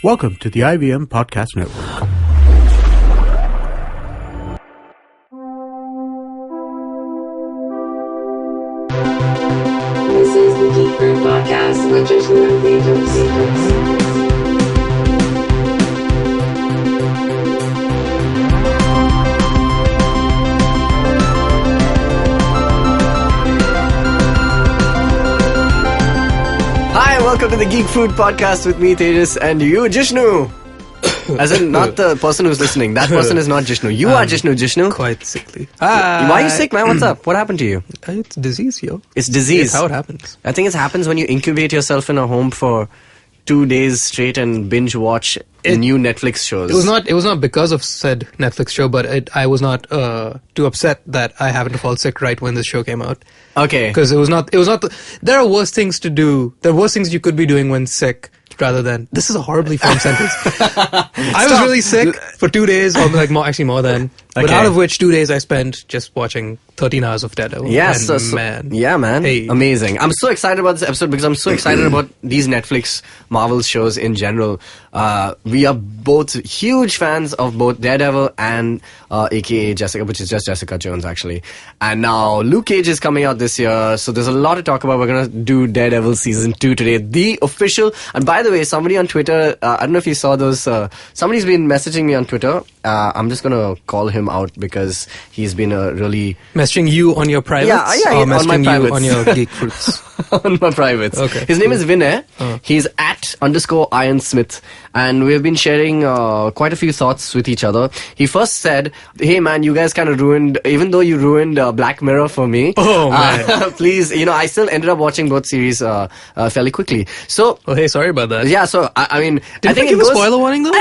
Welcome to the IVM Podcast Network. This is the Geek Podcast with just the secrets. Hi, welcome to the Geek Food Podcast with me, Tejas, and you, Jishnu. As in, not the person who's listening. That person is not Jishnu. You are Jishnu. Quite sickly. Why are you sick, man? What's up? What happened to you? It's disease, yo. It's disease. It's how it happens. I think it happens when you incubate yourself in a home for 2 days straight and binge watch new Netflix shows. It was not because of said Netflix show, but I was not too upset that I happened to fall sick right when this show came out. Okay. Because it was not. There are worse things to do. There are worse things you could be doing when sick. Rather than, this is a horribly formed sentence. I was really sick for 2 days, or like more than. But out of which 2 days I spent just watching 13 hours of Daredevil. Yes, man. Yeah, man. Hey. Amazing. I'm so excited about this episode because I'm so excited about these Netflix Marvel shows in general. We are both huge fans of both Daredevil and aka Jessica, which is just Jessica Jones actually. And now Luke Cage is coming out this year, so there's a lot to talk about. We're going to do Daredevil Season 2 today. The official, and by the way, somebody on Twitter, I don't know if you saw those, somebody's been messaging me on Twitter. I'm just going to call him out because he's been a really... Messaging you on your privates? Yeah, or on my messaging privates. you on your Geek Fruits? On my privates. Okay. His name is Vinay. He's at _IronSmith. And we've been sharing quite a few thoughts with each other. He first said, hey man, you guys kind of ruined, even though you ruined Black Mirror for me. Oh man. Please, I still ended up watching both series fairly quickly. So... Oh hey, sorry about that. Yeah, so I mean... I think it was a spoiler warning though?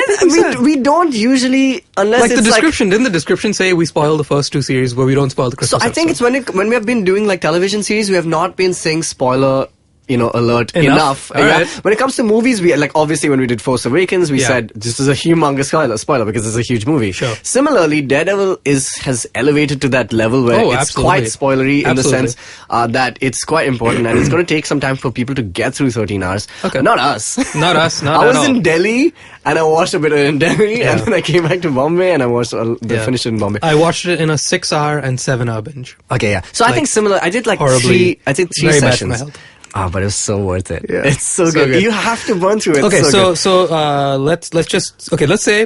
We don't usually, unless like it's the description, didn't the description say we spoil the first two series but we don't spoil the Christmas So I think episode? it's when we have been doing like television series, we have not been saying spoiler alert enough. Right. When it comes to movies, we like obviously when we did Force Awakens, we said this is a humongous spoiler because it's a huge movie. Sure. Similarly, Daredevil has elevated to that level where it's absolutely. quite spoilery in the Absolutely. sense that it's quite important and it's going to take some time for people to get through 13 hours. Okay. Not us. Not us. Not I at was all. in Delhi and I watched a bit in Delhi and then I came back to Bombay and I watched finished it in Bombay. I watched it in a 6-hour and 7-hour binge. Okay, yeah. So I think similar. I did like horribly, three very bad for sessions. my health. But it was so worth it. Yeah. It's so good. You have to burn through it. Okay, good. let's say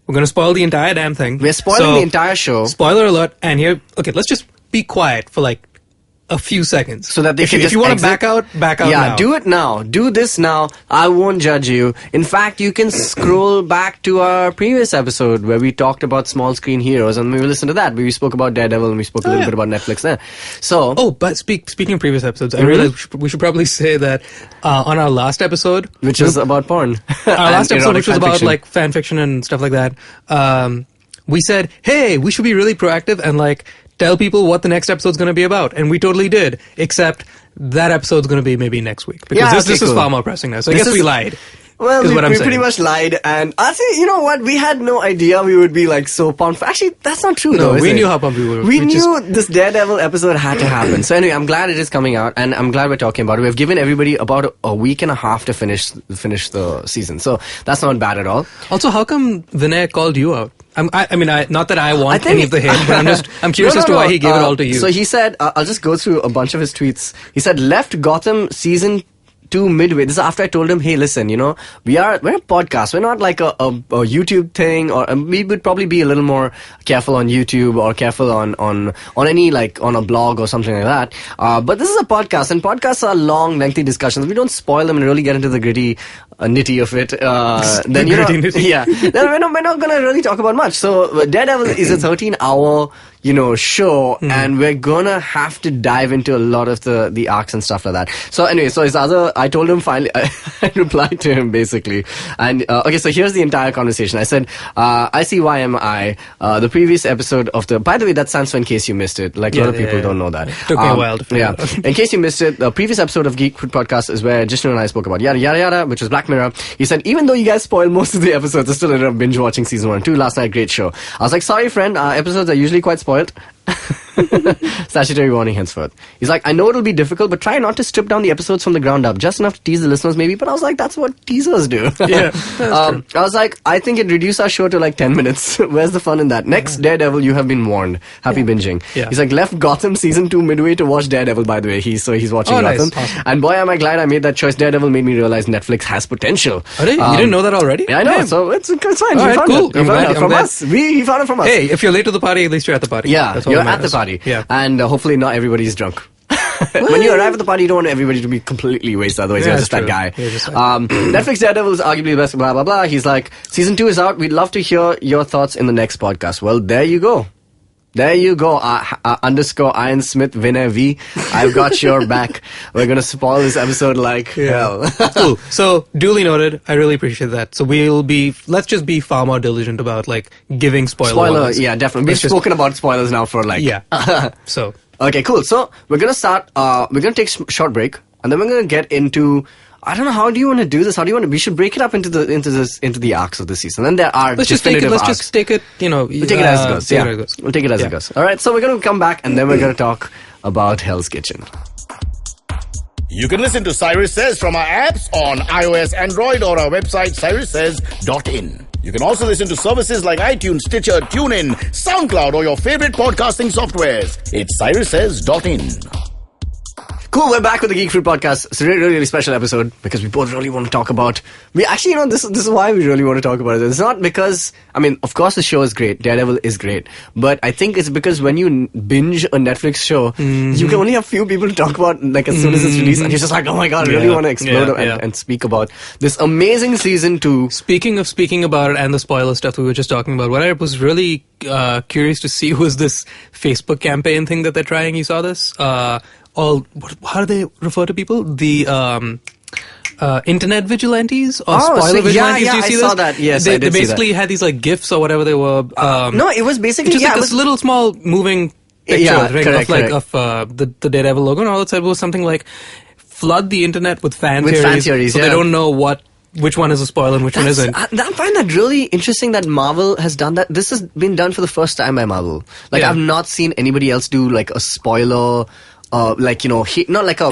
we're going to spoil the entire damn thing. We're spoiling the entire show. Spoiler alert, and here, let's just be quiet for like a few seconds. So that they can if just you want to exit. back out Yeah, now. do it now. Do this now. I won't judge you. In fact, you can scroll back to our previous episode where we talked about small screen heroes and maybe listen to that. We spoke about Daredevil and we spoke a little bit about Netflix there. So... Oh, but speaking of previous episodes, I realized we should probably say that on our last episode... Which was about porn. Our last episode, which was about fiction. like fan fiction and stuff like that, we said, hey, we should be really proactive and like tell people what the next episode's going to be about. And we totally did, except that episode's going to be maybe next week. Because this is far more pressing now. So I guess we lied. Well, is we what I'm saying. pretty much lied, and actually, you know what? We had no idea we would be like so pumped. Actually, that's not true though. We knew how pumped we were. We knew this Daredevil episode had to happen. So anyway, I'm glad it is coming out, and I'm glad we're talking about it. We've given everybody about a week and a half to finish the season, so that's not bad at all. Also, how come Vinay called you out? I mean, not that I want any of the hate, but I'm curious as to why he gave it all to you. So he said, I'll just go through a bunch of his tweets. He said, left Gotham season 2 midway. This is after I told him, hey, listen, we're a podcast. We're not like a YouTube thing, or we would probably be a little more careful on YouTube or careful on any like on a blog or something like that. But this is a podcast, and podcasts are long, lengthy discussions. We don't spoil them and really get into the gritty nitty of it. Then then we're not gonna really talk about much. So Daredevil is a 13-hour show, and we're gonna have to dive into a lot of the arcs and stuff like that. So anyway, I told him finally, I replied to him basically, and okay, so here's the entire conversation. I said, ICYMI, the previous episode of by the way, that stands for in case you missed it. Like a lot of people don't know that. Took me a while to figure out. In case you missed it, the previous episode of Geek Food Podcast is where Jishnu and I spoke about yada yada yada, which was Black Mirror. He said, even though you guys spoiled most of the episodes, I still ended up binge watching season 1 and 2 last night. Great show. I was like, sorry friend, episodes are usually quite spoiled. Statutory warning henceforth. He's like, I know it'll be difficult, but try not to strip down the episodes from the ground up. Just enough to tease the listeners maybe, but I was like, that's what teasers do. Yeah. I was like, I think it reduced our show to like 10 minutes. Where's the fun in that? Next, Daredevil, you have been warned. Happy binging. Yeah. He's like, left Gotham season 2 midway to watch Daredevil, by the way. He's watching Gotham. Nice. Awesome. And boy, am I glad I made that choice. Daredevil made me realize Netflix has potential. You didn't know that already? Yeah, I know. Damn. So it's fine. All He right, found cool. it. I'm glad- I'm From glad. us. He found it from us. Hey, if you're late to the party, at least you're at the party. Yeah, That's all you're that at the matters. party. Yeah. And hopefully not everybody's drunk. When you arrive at the party, you don't want everybody to be completely wasted. Otherwise, Yeah, you're just that's that true. guy. You're just like- Netflix Daredevil is arguably the best, blah, blah, blah. He's like, season 2 is out. We'd love to hear your thoughts in the next podcast. Well, there you go. There you go. Underscore Iron Smith Vinay V. I've got your back. We're going to spoil this episode like hell. Cool. So, duly noted. I really appreciate that. So let's just be far more diligent about like giving spoiler warnings. Yeah, definitely. We've Let's just- spoken about spoilers now for like... Yeah. So, Okay, cool. So we're gonna start. We're gonna take a short break, and then we're gonna get into. I don't know. How do you want to do this? How do you want to? We should break it up into the arcs of the season. And there are let's just take it. definitive Let's arcs. just take it. We'll We'll take it as it goes. Take Yeah, it as it goes. we'll take it as it goes. All right. So we're gonna come back, and then we're gonna talk about Hell's Kitchen. You can listen to Cyrus Says from our apps on iOS, Android, or our website, cyrussays.in. You can also listen to services like iTunes, Stitcher, TuneIn, SoundCloud, or your favorite podcasting softwares. It's cyrussays.in. Cool, we're back with the Geek Fruit Podcast. It's a really, really special episode because we both really want to talk about... This is why we really want to talk about it. It's not because... I mean, of course the show is great. Daredevil is great. But I think it's because when you binge a Netflix show, you can only have few people to talk about like as soon as it's released. And you're just like, oh my god, I really want to explode and speak about this amazing season 2. Speaking about it and the spoiler stuff that we were just talking about, what I was really curious to see was this Facebook campaign thing that they're trying. You saw this? How do they refer to people? The internet vigilantes or spoiler vigilantes. Yeah, do you see I this? saw that. Yes, I did they see basically had these like GIFs or whatever they were. No, it was basically... just like it this was, little small moving picture Yeah, right, correct, of the Daredevil logo, and all it said was something like flood the internet with fan With theories, fan theories, so yeah. they don't know which one is a spoiler and which one isn't. I find that really interesting that Marvel has done that. This has been done for the first time by Marvel. Like, Yeah. I've not seen anybody else do like a spoiler... not like a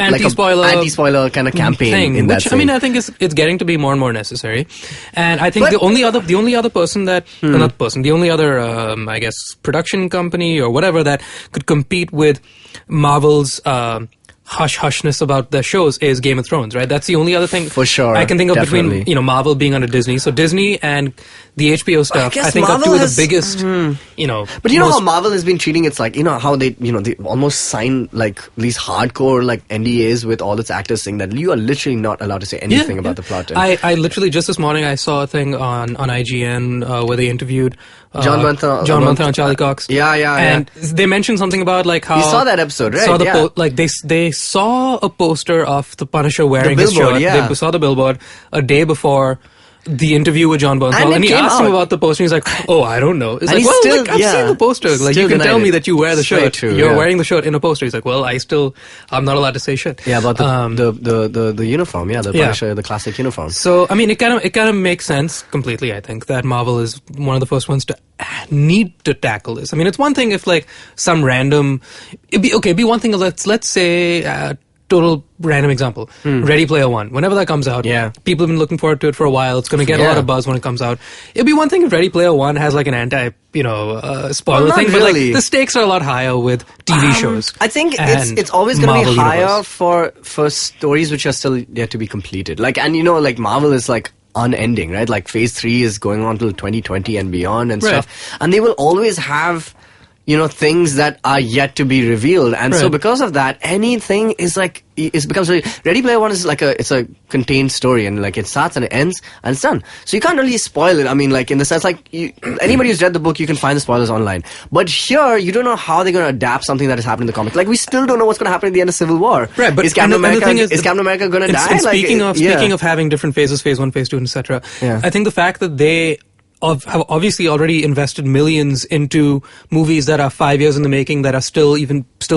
anti-spoiler kind of campaign thing, in that which I mean, I think it's getting to be more and more necessary. And I think the only other person that the only other I guess production company or whatever that could compete with Marvel's hush-hushness about their shows is Game of Thrones, right? That's the only other thing For sure, I can think of definitely. between Marvel being under Disney. So Disney and the HBO stuff, guess I think, are Marvel two of has- the biggest, But you know how Marvel has been treating it's like, how they almost sign like these hardcore like NDAs with all its actors saying that you are literally not allowed to say anything about the plot. I literally just this morning I saw a thing on IGN where they interviewed John Bernthal and Charlie Cox. Yeah. And they mentioned something about like how You saw that episode, right? Saw the Yeah. they saw a poster of the Punisher wearing his billboard, shirt. yeah. They saw the billboard a day before the interview with John Bernthal, And it and he came asked him out. about the poster. He's like, "Oh, I don't know." It's And like, he's "Well, still- like, I've yeah, seen the poster. Like, still you can tell denied me it. that you wear the Straight shirt. true, You're yeah. wearing the shirt in a poster." He's like, "Well, I'm not allowed to say shit." Yeah, about the uniform, the Punisher, the classic uniform. So, I mean, it kind of makes sense completely, I think, that Marvel is one of the first ones to need to tackle this. I mean, it's one thing if, like, some random... It'd be one thing if, let's say... total random example. Ready Player One. Whenever that comes out, people have been looking forward to it for a while. It's going to get a lot of buzz when it comes out. It'd be one thing if Ready Player One has like an spoiler not thing, but really. like the stakes are a lot higher with TV shows. I think and it's always going to be Marvel higher universe. for stories which are still yet to be completed. Like, and like Marvel is like unending, right? Like Phase 3 is going on till 2020 and beyond and Right. stuff. And they will always have things that are yet to be revealed, and so Right. because of that, anything is like it becomes Ready Player One is like it's a contained story, and like it starts and it ends and it's done. So you can't really spoil it. I mean, like in the sense like anybody who's read the book, you can find the spoilers online. But here, you don't know how they're going to adapt something that has happened in the comics. Like we still don't know what's going to happen at the end of Civil War. Right, but is Captain and the America thing is Captain America going to die? And Like, speaking of having different phases, Phase 1, Phase 2, etc. Yeah. I think the fact that they have obviously already invested millions into movies that are 5 years in the making that are still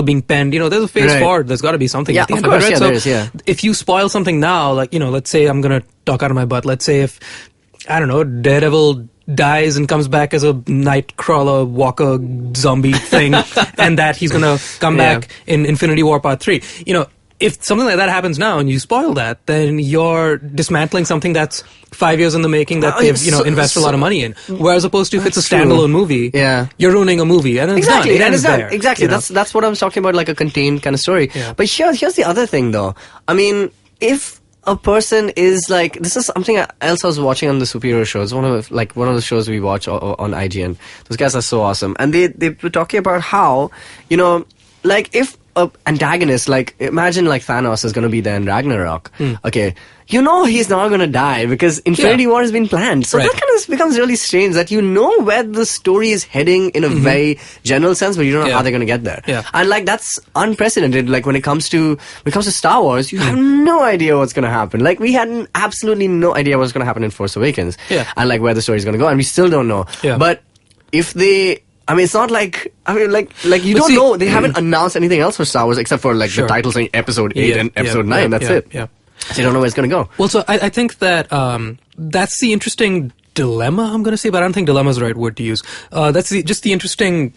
being penned. There's a phase Right. forward. There's got to be something Yeah, at the of end course, of it, right? yeah, there is, yeah. If you spoil something now, like let's say I'm gonna talk out of my butt. Let's say if I don't know, Daredevil dies and comes back as a Nightcrawler Walker zombie thing, and that he's gonna come back in Infinity War Part 3. You know, if something like that happens now and you spoil that, then you're dismantling something that's 5 years in the making that they've, invested a lot of money in. Whereas opposed to if it's a standalone movie, you're ruining a movie and it's done. It ends there. Exactly. That's what I'm talking about, like a contained kind of story. Yeah. But here's the other thing though. I mean, if a person is like, this is something else I was watching on the superhero shows. One of the shows we watch on IGN. Those guys are so awesome, and they were talking about how, like if a antagonist, like imagine like Thanos is going to be there in Ragnarok. Okay, he's not going to die because Infinity War has been planned. So that kind of becomes really strange that where the story is heading in a very general sense, but you don't know how they're going to get there. Yeah. And like that's unprecedented. Like when it comes to Star Wars, you have no idea what's going to happen. Like we had absolutely no idea what's going to happen in Force Awakens. Yeah. And like where the story is going to go, and we still don't know. Yeah. But if they, I mean, it's not like, you don't know. They haven't announced anything else for Star Wars except for like the title saying Episode 8 and Episode 9. That's it. Yeah. So you don't know where it's going to go. Well, so I think that that's the interesting dilemma, I'm going to say, but I don't think dilemma is the right word to use. That's just the interesting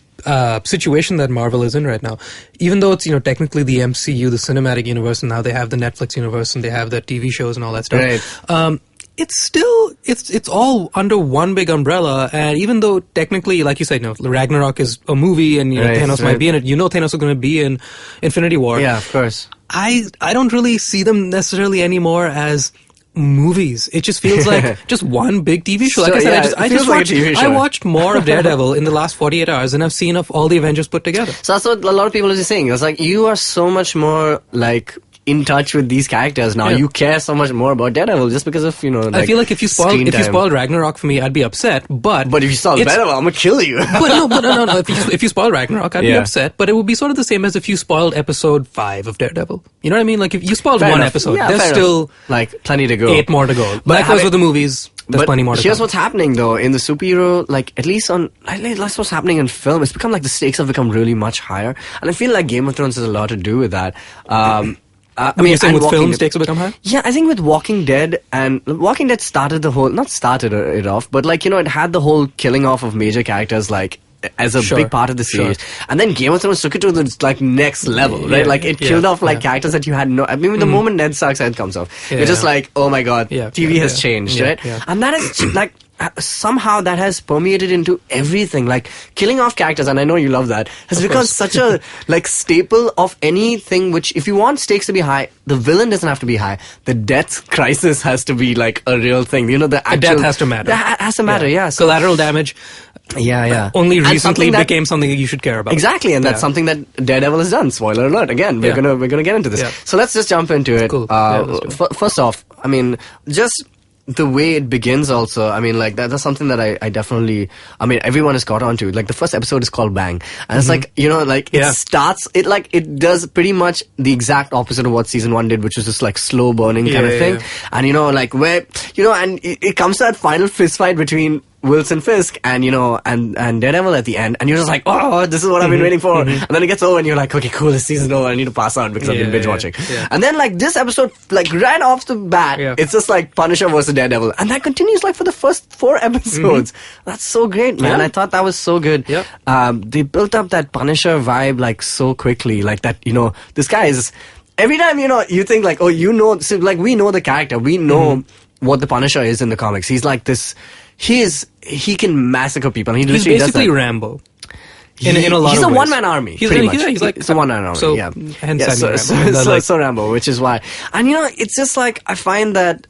situation that Marvel is in right now. Even though it's, technically the MCU, the cinematic universe, and now they have the Netflix universe and they have the TV shows and all that stuff. Right. It's still, it's all under one big umbrella, and even though technically, like you said, Ragnarok is a movie and Thanos might be in it, Thanos is going to be in Infinity War. Yeah, of course. I don't really see them necessarily anymore as movies. It just feels like just one big TV show. Like I said, I watched more of Daredevil in the last 48 hours than I've seen of all the Avengers put together. So that's what a lot of people are just saying. It's like you are so much more like in touch with these characters now. You care so much more about Daredevil just because of like, I feel like if you spoiled Ragnarok for me, I'd be upset. But if you spoiled Daredevil, I'm gonna kill you. No. If you spoil Ragnarok, I'd be upset. But it would be sort of the same as if you spoiled episode 5 of Daredevil. You know what I mean? Like if you spoiled one episode, there's still like plenty to go, 8 more to go. But likewise with the movies. There's plenty more to here's come. what's happening though in the superhero, like at least that's what's happening in film. It's become like the stakes have become really much higher, and I feel like Game of Thrones has a lot to do with that. I mean, you're saying with film stakes will become higher? Yeah, I think with Walking Dead, and Walking Dead started it off, but like, it had the whole killing off of major characters, like, as a big part of the series. And then Game of Thrones took it to the, like, next level, right? Like, it killed off, like, characters that you had no... I mean, the moment Ned Stark's head comes off, you're just like, oh my god, TV has changed, right? Yeah. And that is, like... somehow that has permeated into everything, like killing off characters, and I know you love that, has become such a like staple of anything. Which, if you want stakes to be high, the villain doesn't have to be high. The death crisis has to be like a real thing. The death has to matter. That has to matter. Yeah. So, collateral damage. Only recently became something that you should care about. Exactly, and that's something that Daredevil has done. Spoiler alert. Again, we're gonna get into this. Yeah. So let's just jump into it. Cool. First off, I mean, just the way it begins also, I mean, like, that's something that I definitely, I mean, everyone has caught on to. Like, the first episode is called Bang. And it's like, it starts, it does pretty much the exact opposite of what season 1 did, which was just like slow burning kind of thing. And, where, and it comes to that final fist fight between Wilson Fisk and and Daredevil at the end, and you're just like, oh, this is what I've been waiting for. And then it gets over and you're like, okay, cool, this season's over, I need to pass out because I've been binge watching. And then like this episode, like right off the bat, it's just like Punisher versus Daredevil, and that continues like for the first 4 episodes. That's so great, man. I thought that was so good. They built up that Punisher vibe like so quickly, like that, this guy is, every time you think like, oh, so like we know the character, we know what the Punisher is in the comics. He's like this, he can massacre people. And he's basically Rambo. In a lot of ways. He's a one-man army, pretty much. He's like a one-man army, so, hence so Rambo, which is why. And, it's just like, I find that,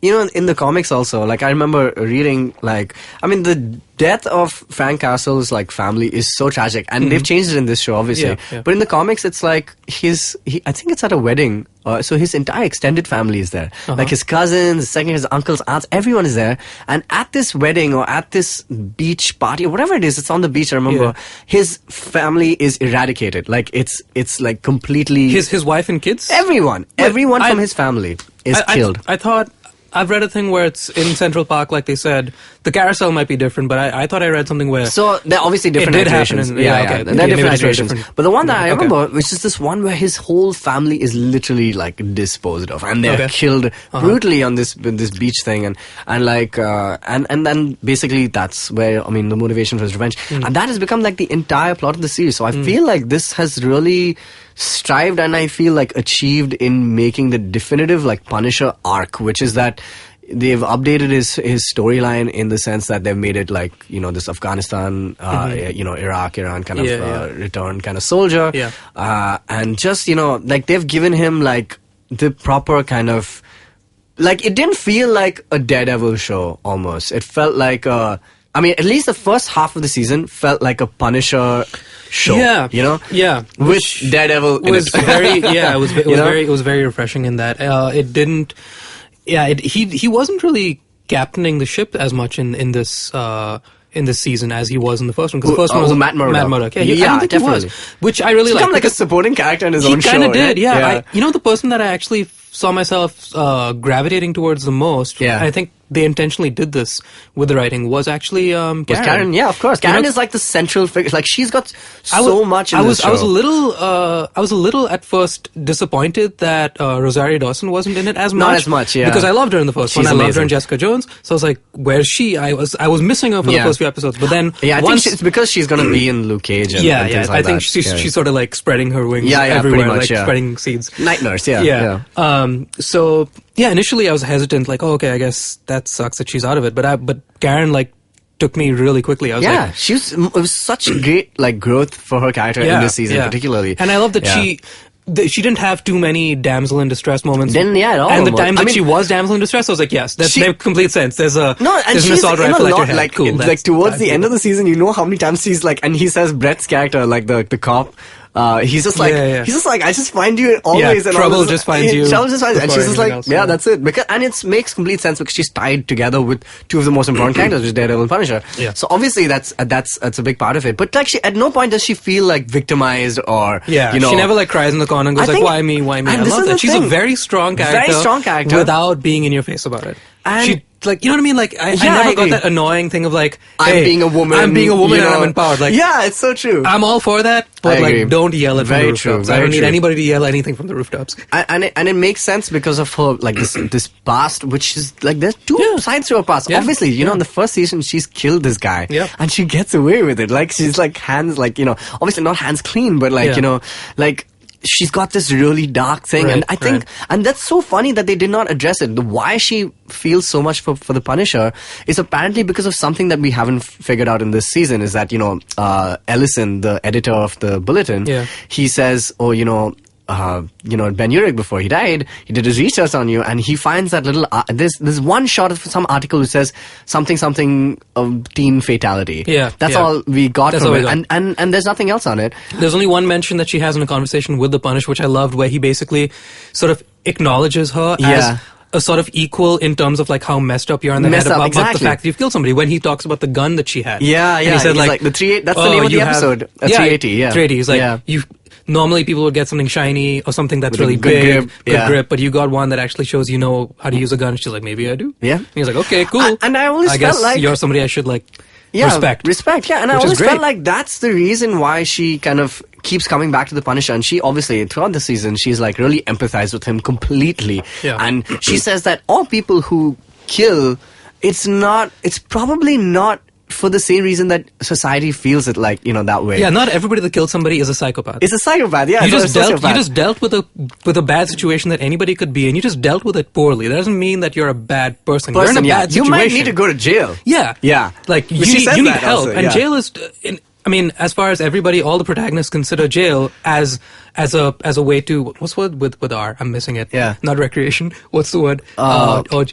in the comics also, like, I remember reading, like, I mean, the death of Frank Castle's, like, family is so tragic. And they've changed it in this show, obviously. But in the comics, it's like, I think it's at a wedding. So his entire extended family is there. Like his cousins, his uncles, aunts, everyone is there. And at this wedding or at this beach party or whatever it is, it's on the beach, I remember, his family is eradicated. Like, it's like completely... His wife and kids? Everyone from his family is killed. I thought... I've read a thing where it's in Central Park, like they said. The carousel might be different, but I thought I read something where... So, they're obviously different It did happen iterations. in- Yeah, yeah, okay. They're Maybe different it's very iterations. different. But the one that I Okay. remember, which is this one where his whole family is literally, like, disposed of. And they're Okay. killed brutally on this beach thing. And then basically that's where, I mean, the motivation for his revenge. And that has become, like, the entire plot of the series. So I feel like this has really strived and I feel like achieved in making the definitive, like, Punisher arc, which is that they've updated his storyline in the sense that they've made it like, you know, this Afghanistan, Iraq, Iran kind of return kind of soldier. Yeah. And just, you know, like they've given him like the proper kind of, like it didn't feel like a Daredevil show almost. It felt like at least the first half of the season felt like a Punisher show. Yeah. You know? Yeah. With Daredevil in was it. very it was You know? it was very refreshing in that it didn't he wasn't really captaining the ship as much in this season as he was in the first one, because the first one was Matt Murdock. Yeah, I don't think definitely. he was, which I really He's become liked. like a supporting character in his own He show. kind of did, right? yeah. The person that I actually saw myself gravitating towards the most, Yeah. I think they intentionally did this with the writing, was actually Karen. Was Karen? Yeah, of course. You know, Karen is like the central figure. Like she's got I was- so much in this show. I was a little at first disappointed that Rosario Dawson wasn't in it as much. Not as much, yeah. Because I loved her in the first one. She's I loved her amazing. in Jessica Jones. So I was like, where's she? I was missing her for the Yeah. first few episodes. But then I once think it's because she's going to be in Luke Cage and, yeah, and yeah. things like I think that. she's sort of like spreading her wings Yeah, yeah, everywhere, pretty much, like yeah. spreading seeds. Night Nurse, yeah. Yeah. So yeah, initially I was hesitant, like, oh, okay, I guess that sucks that she's out of it. But Karen like took me really quickly. I was Yeah, like, it was such great like growth for her character in this season, particularly. And I love that Yeah. she didn't have too many damsel in distress moments. Didn't, yeah, at all. And the almost. time I that mean, she was damsel in distress, I was like, yes, that makes complete sense. There's and an she's assault in a rifle at your lot, head. like, Cool. like towards the end of the season, you know how many times she's like, and he says Brett's character, like the cop, he's just like, he's just like, I just find you always. Yeah, and trouble all this, just finds you Trouble just finds, and before she's just like, anything else, yeah, yeah. that's it. And it makes complete sense because she's tied together with two of the most important characters, which is Daredevil and Punisher. Yeah. So obviously that's a big part of it. But like, she at no point does she feel like victimized or, Yeah, you know, she never like cries in the corner and goes I like, think- why me? and I this love is that. the She's a thing. very strong character. Very strong character. Without being in your face about it. And- she, like, you know what I mean? Like, I Yeah, I never got agree. that annoying thing of like, I'm hey, being a woman. I'm being a woman you and know. I'm empowered. Like, yeah, it's so true. I'm all for that, but I agree. like, don't yell it from Very the true, rooftops. I very don't need true. anybody to yell anything from the rooftops. And it makes sense because of her like this past, which is like there's two sides to her past. Yeah. Obviously, you know, in the first season she's killed this guy, Yep. and she gets away with it. Like she's like hands, like, you know, obviously not hands clean, but like, Yeah. you know, like. She's got this really dark thing, and Right, I think, and that's so funny that they did not address it. Why she feels so much for the Punisher is apparently because of something that we haven't figured out in this season. Is that, you know, Ellison, the editor of the Bulletin, he says, oh, you know, Ben Urich, before he died, he did his research on you, and he finds that little there's one shot of some article which says something of teen fatality. Yeah, that's yeah. all we got That's from all it, we got. and there's nothing else on it. There's only one mention that she has in a conversation with the Punisher, which I loved, where he basically sort of acknowledges her as a sort of equal in terms of like how messed up you are in the head about the fact that you've killed somebody, when he talks about the gun that she had. Yeah, And yeah. he said He's like the 38. That's the name of the episode. 380. Yeah, 380. He's like, yeah. you normally people would get something shiny or something that's With a really good big, grip, good yeah. grip, but you got one that actually shows you know how to use a gun. She's like, maybe I do. Yeah. And he's like, okay, cool. And I always I felt guess like you're somebody I should like yeah, respect. Yeah, and I Which is always felt great. like that's the reason why she kind of keeps coming back to the Punisher, and she obviously throughout the season she's like really empathized with him completely. Yeah. And she says that all people who kill, it's probably not for the same reason that society feels it, like, you know, that way. Yeah, not everybody that kills somebody is a psychopath. It's a psychopath. Yeah, You it's just a dealt. sociopath. You just dealt with a bad situation that anybody could be in. You just dealt with it poorly. That doesn't mean that you're a bad person. You're in a bad You situation. might need to go to jail. Yeah, Yeah. Like But you she need, says you need that help, also, and yeah. jail is. I mean, as far as everybody, all the protagonists consider jail as a way to, what's the word with R? I'm missing it. Yeah. Not recreation. What's the word?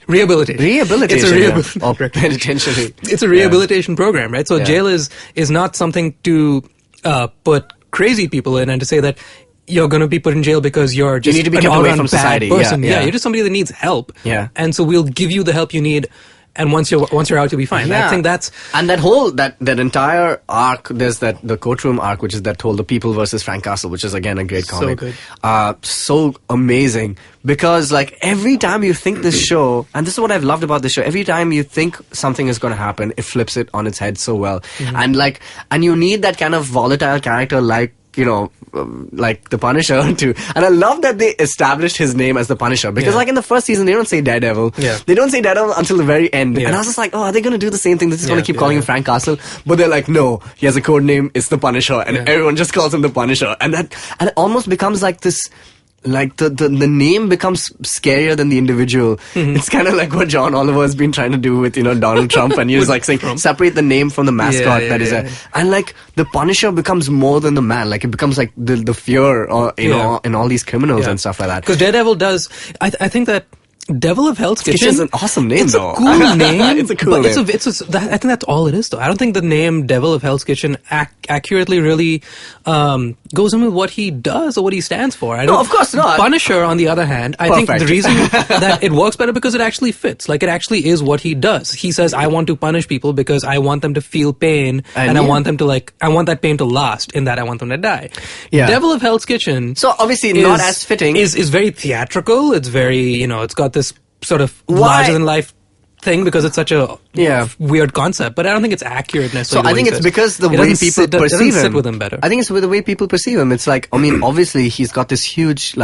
Rehabilitation. Rehabilitation. It's a yeah. Or penitentiary. It's a rehabilitation program, right? So Yeah. jail is not something to put crazy people in and to say that you're going to be put in jail because you're just need to be an kept away all-around from bad society. person. Yeah, yeah. You're just somebody that needs help. Yeah. And so we'll give you the help you need. and once you're out, you'll be fine. Yeah. I think that's and that entire arc. There's the courtroom arc, which is that whole The People versus Frank Castle, which is again a great comic. good. So amazing, because like every time you think this show, and this is what I've loved about this show, every time you think something is going to happen, it flips it on its head so well. And you need that kind of volatile character like the Punisher too. And I love that they established his name as the Punisher, because like in the first season they don't say Daredevil. They don't say Daredevil until the very end. And I was just like, oh, are they going to do the same thing? They're just going to keep calling him Frank Castle. But they're like, no, he has a code name, it's the Punisher, and everyone just calls him the Punisher. And it almost becomes like this. Like the name becomes scarier than the individual. It's kind of like what John Oliver has been trying to do with Donald Trump, and he was like saying separate the name from the mascot and like the Punisher becomes more than the man. Like it becomes like the fear in all these criminals and stuff like that. Because Daredevil does. I think that Devil of Hell's Kitchen is an awesome name, it's though. A cool name. It's a cool name. I think that's all it is, though. I don't think the name Devil of Hell's Kitchen accurately really goes in with what he does or what he stands for. No, of course not. Punisher, on the other hand, I think the reason that it works better because it actually fits. Like, it actually is what he does. He says, I want to punish people because I want them to feel pain, and I want them to I want that pain to last, in that I want them to die. Yeah. Devil of Hell's Kitchen. So obviously not as fitting. Is very theatrical. It's very, it's got this sort of larger than life thing because it's such a weird concept, but I don't think it's accurate necessarily. So I think it's because the way people perceive him. Sit with him better. I think it's with the way people perceive him. It's like, I mean, obviously he's got this huge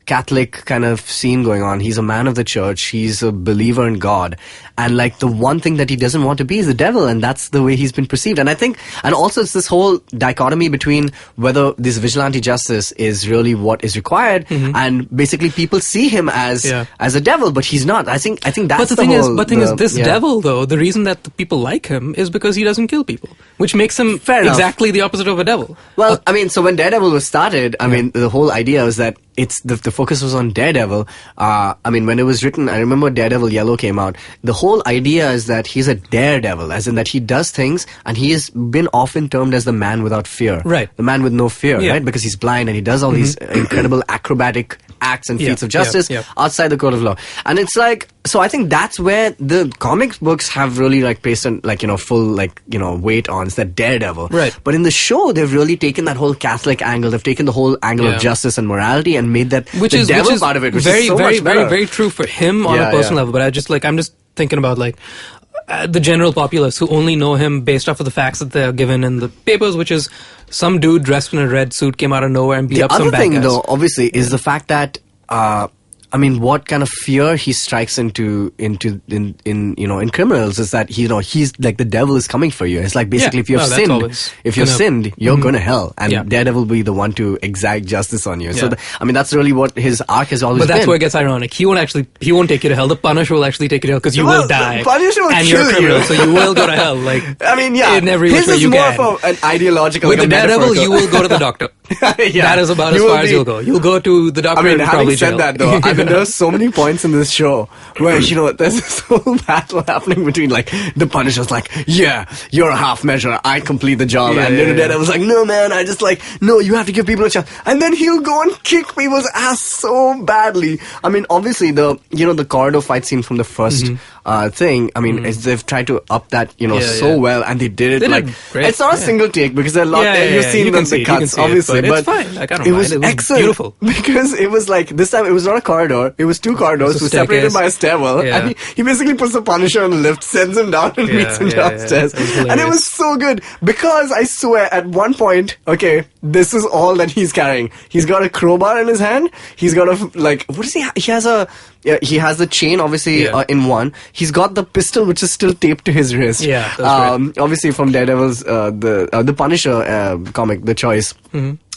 Catholic kind of scene going on. He's a man of the church. He's a believer in God. And the one thing that he doesn't want to be is the devil, and that's the way he's been perceived. And I think, and also it's this whole dichotomy between whether this vigilante justice is really what is required, and basically people see him as a devil, but he's not. I think that's but the thing is, this devil, though, the reason that the people like him is because he doesn't kill people, which makes him exactly the opposite of a devil. Well, I mean, so when Daredevil was started, I mean, the whole idea was that it's the focus was on Daredevil. I mean, when it was written, I remember Daredevil Yellow came out. The whole idea is that he's a daredevil, as in that he does things, and he has been often termed as the man without fear. Right. The man with no fear, right? Because he's blind and he does all these incredible acrobatic acts and feats of justice outside the code of law. And it's like, so I think that's where the comic books have really placed full weight on. It's that Daredevil. Right. But in the show, they've really taken that whole Catholic angle. They've taken the whole angle of justice and morality and made that the devil part of it, which very, is so very, much better. very, very true for him on a personal level. But I'm just thinking about the general populace who only know him based off of the facts that they're given in the papers, which is some dude dressed in a red suit came out of nowhere and beat up some bad guys. The other thing, though, obviously, is the fact that I mean, what kind of fear he strikes into criminals is that he's like the devil is coming for you. It's like basically if you've sinned, you're going to hell, and Daredevil will be the one to exact justice on you. So I mean, that's really what his arc has always been. But that's where it gets ironic. He won't take you to hell. The Punisher will actually take you to hell because you will die. The Punisher will and kill you're a criminal, so you will go to hell. I mean, in every his way is you more can. of an ideological. With the Daredevil, you will go to the doctor. That is about as far as you'll go. You'll go to the doctor. I mean, and having probably said jail. that, though, I mean, there are so many points in this show where there's this whole battle happening between the Punisher's like, yeah, you're a half measure, I complete the job, and then Daredevil's like, no man, I just no, you have to give people a chance, and then he'll go and kick people's ass so badly. I mean, obviously the corridor fight scene from the first thing, I mean, they've tried to up that so well, and they did it it's not a single take because there are a lot you've seen the cuts obviously, but it's fine. It was excellent, beautiful because it was this time it was not a corridor, it was two corridors who separated by a stairwell, and he basically puts the Punisher on the lift, sends him down and meets him downstairs, and it was so good because I swear at one point, this is all that he's carrying. He's got a crowbar in his hand, he's got what is he has he has the chain obviously in one. He's got the pistol which is still taped to his wrist. Yeah, that's right. Obviously from Daredevil's the Punisher comic, The Choice.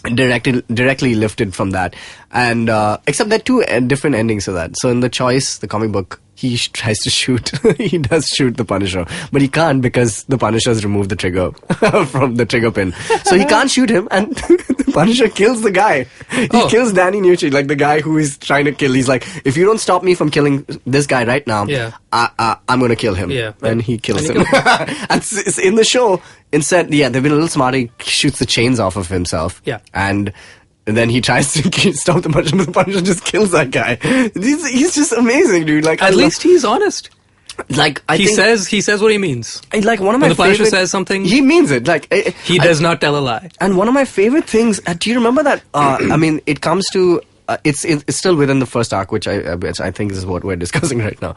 Directly lifted from that, and except there are two different endings to that. So in The Choice, the comic book, he tries to shoot. He does shoot the Punisher, but he can't because the Punisher's removed the trigger from the trigger pin, so he can't shoot him, and the Punisher kills the guy. He kills Danny Nucci, the guy who he's trying to kill. He's like, if you don't stop me from killing this guy right now, I'm gonna kill him. And he kills him. And it's in the show. Instead, they've been a little smarter. He shoots the chains off of himself. And then he tries to stop the Punisher, and the Punisher just kills that guy. He's just amazing, dude. At least he's honest. Like he says what he means. Like one of my When the Punisher favorite, says something, he means it. Like he does not tell a lie. And one of my favorite things. Do you remember that? I mean, it comes to. It's still within the first arc, which I think is what we're discussing right now.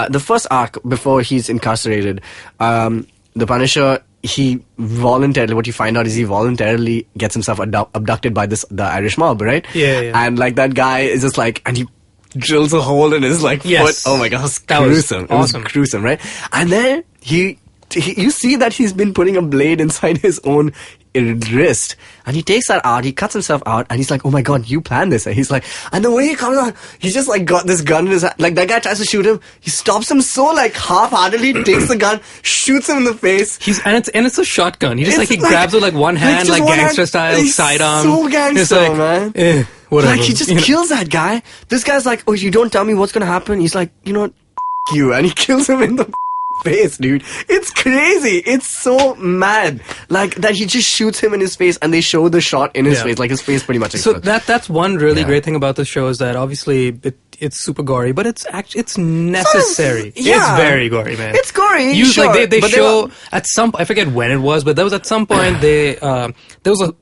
The first arc before he's incarcerated, the Punisher, he voluntarily, what you find out is he voluntarily gets himself abducted by the Irish mob, right? Yeah. And like that guy is just like, and he drills a hole in his like foot. Oh my god, it was gruesome. It was gruesome, right? And then you see that he's been putting a blade inside his own wrist, and he takes that out, he cuts himself out, and he's like, oh my god, you planned this. And he's like, and the way he comes out, he's just like got this gun in his hand. Like that guy tries to shoot him, he stops him so like half-heartedly, takes the gun, shoots him in the face. And it's a shotgun. He just he grabs it like one hand, like gangster style, sidearm. So gangster, man. Whatever. Like he just kills that guy. This guy's like, oh, you don't tell me what's gonna happen. He's like, you know what, you, and he kills him in the face, dude. It's crazy. It's so mad. Like that he just shoots him in his face, and they show the shot in his face, like his face pretty much explodes. So that's one really great thing about this show, is that obviously it's super gory, but it's necessary. It's very gory, man. It's gory. Like they show at some, I forget when it was, but there was at some point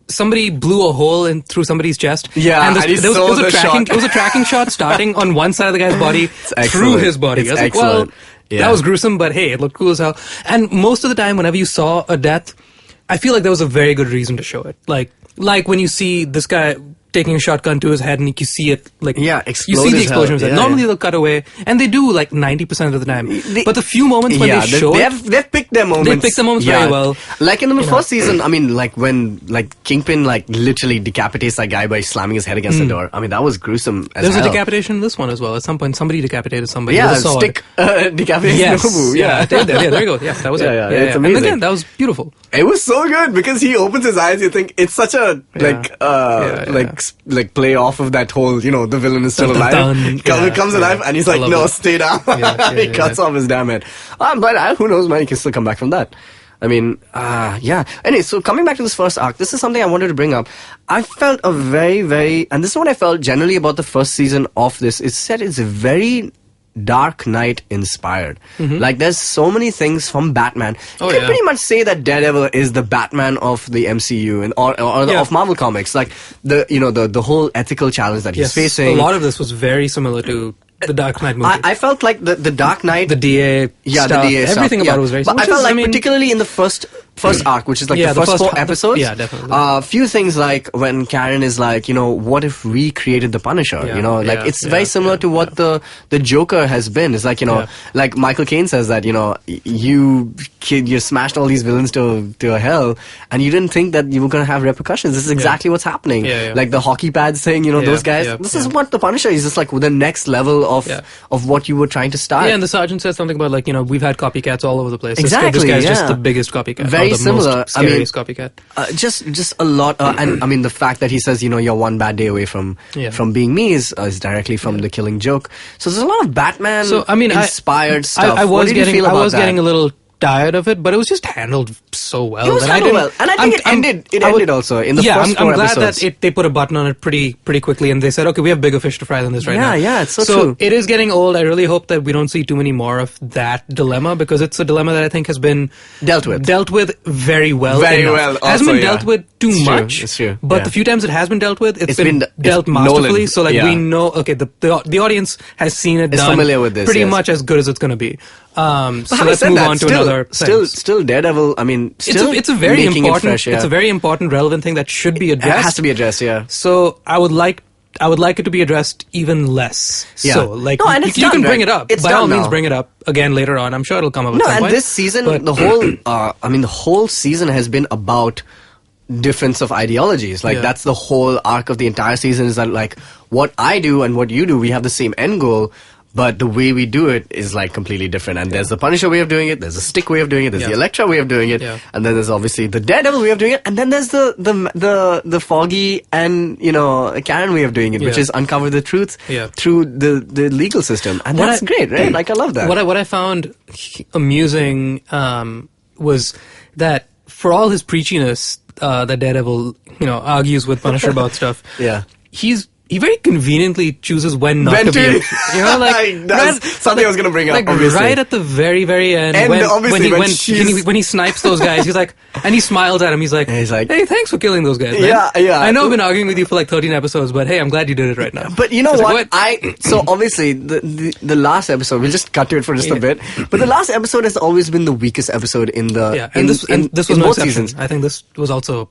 somebody blew a hole in through somebody's chest. Yeah, and there was a tracking shot starting on one side of the guy's body through his body. I was like, well, that was gruesome, but hey, it looked cool as hell. And most of the time, whenever you saw a death, I feel like there was a very good reason to show it. Like when you see this guy taking a shotgun to his head and you see it you see the explosion of his head. Normally they'll cut away, and they do like 90% of the time. But the few moments when they show they've picked their moments. They picked their moments very well. Like in the first season, I mean, like when Kingpin literally decapitates that guy by slamming his head against the door. I mean, that was gruesome as There's hell. a decapitation in this one as well. At some point, somebody decapitated somebody. Yeah, with a sword. stick decapitated Nobu. Yeah, there you go. Yes, that was it. It's amazing. And again, that was beautiful. It was so good because he opens his eyes. You think it's such a like play off of that whole, the villain is still alive. He comes alive and he's like, no, stay down. He cuts off his damn head. But who knows, man, he can still come back from that. I mean, Anyway, so coming back to this first arc, this is something I wanted to bring up. I felt a very, very, and this is what I felt generally about the first season of this, it's a very Dark Knight inspired. Like there's so many things from Batman. You can pretty much say that Daredevil is the Batman of the MCU and or of Marvel Comics. Like the whole ethical challenge that he's facing. A lot of this was very similar to the Dark Knight movie. I felt like the Dark Knight, the DA stuff, the DA everything stuff, about it was very similar. But I felt like particularly in the first arc, which is like the first 4 episodes. Definitely. Few things like when Karen is like, what if we created the Punisher? It's very similar to what the Joker has been. It's like, like Michael Caine says that, you smashed all these villains to hell, and you didn't think that you were going to have repercussions. This is exactly what's happening. Like the hockey pads thing, those guys. This is what the Punisher is, just like the next level of what you were trying to start. Yeah, and the sergeant says something about like, we've had copycats all over the place. Exactly. This guy's just the biggest copycat. Very similar. Most scariest copycat. Just a lot. And I mean, the fact that he says, you're one bad day away from being me is directly from the Killing Joke. So there's a lot of Batman inspired stuff. I was getting a little tired of it, but it was just handled so well. It was handled well, and I think it ended also in the first 4 episodes. I'm glad that they put a button on it pretty quickly, and they said, okay, we have bigger fish to fry than this right now. Yeah, it's so true. It is getting old. I really hope that we don't see too many more of that dilemma, because it's a dilemma that I think has been dealt with very well. Very well. Also, hasn't been dealt with too much. It's true. But the few times it has been dealt with, it's been dealt masterfully. Nolan. So we know, okay, the audience has seen it done familiar with this, pretty much as good as it's going to be. So let's move on to another thing. Still Daredevil, I mean, it's a very important, it's a very important, relevant thing that should be addressed. It has to be addressed, yeah. So I would like it to be addressed even less. Yeah. So you can bring it up. By all means, bring it up again later on. I'm sure it'll come up at some point. No, and this season, the whole season has been about difference of ideologies. That's the whole arc of the entire season, is that what I do and what you do, we have the same end goal, but the way we do it is completely different. And there's the Punisher way of doing it, there's the Stick way of doing it, there's the Elektra way of doing it, and then there's obviously the Daredevil way of doing it, and then there's the Foggy and Karen way of doing it, which is uncover the truth through the legal system. And that's great, right? I love that. What I found amusing was that for all his preachiness that Daredevil argues with Punisher about stuff, he very conveniently chooses when not When to be. to- You know, like That's something I was gonna bring up, Like obviously. right at the very, very end, And when, obviously when she's- when he snipes those guys, he's like, and he smiles at him. He's like, he's like, "Hey, thanks for killing those guys, man. Yeah. I know I've been arguing with you for like 13 episodes, but hey, I'm glad you did it right now." But you know It's what? like, So obviously the last episode, we'll just cut to it for just a bit. But the last episode has always been the weakest episode in the Yeah, and this was in no both exception. seasons. I think this was also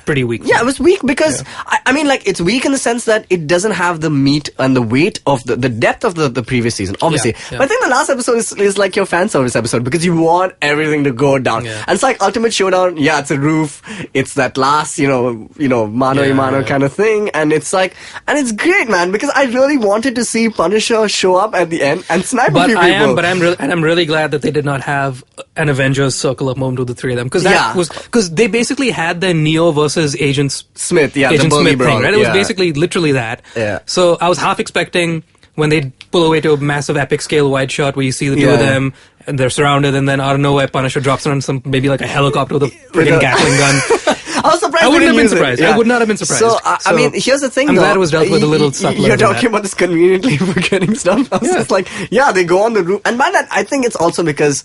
pretty weak. Yeah, it was weak because I mean, like, it's weak in the sense that it doesn't have the meat and the weight of the depth of the previous season, obviously. Yeah. But I think the last episode is like your fan service episode because you want everything to go down. Yeah. And it's like Ultimate Showdown. Yeah, it's a roof. It's that last, mano a mano kind of thing, and it's like, and it's great, man, because I really wanted to see Punisher show up at the end and snipe a few people. I'm really glad that they did not have an Avengers circle up moment with the three of them because they basically had their Neo versus Agent Smith, the Agent Burly Smith brawl, thing, right? It was yeah. basically literally that. Yeah. So I was half expecting when they pull away to a massive epic scale wide shot where you see the two of them and they're surrounded, and then out of nowhere Punisher drops on some maybe like a helicopter with a freaking Gatling gun. I was surprised. I wouldn't have been use it. surprised. Yeah. I would not have been surprised. So, I mean, here's the thing. I'm though. glad it was dealt with a little subtler You're than talking that. about this conveniently forgetting stuff. I was just like, yeah, they go on the roof, and by that, I think it's also because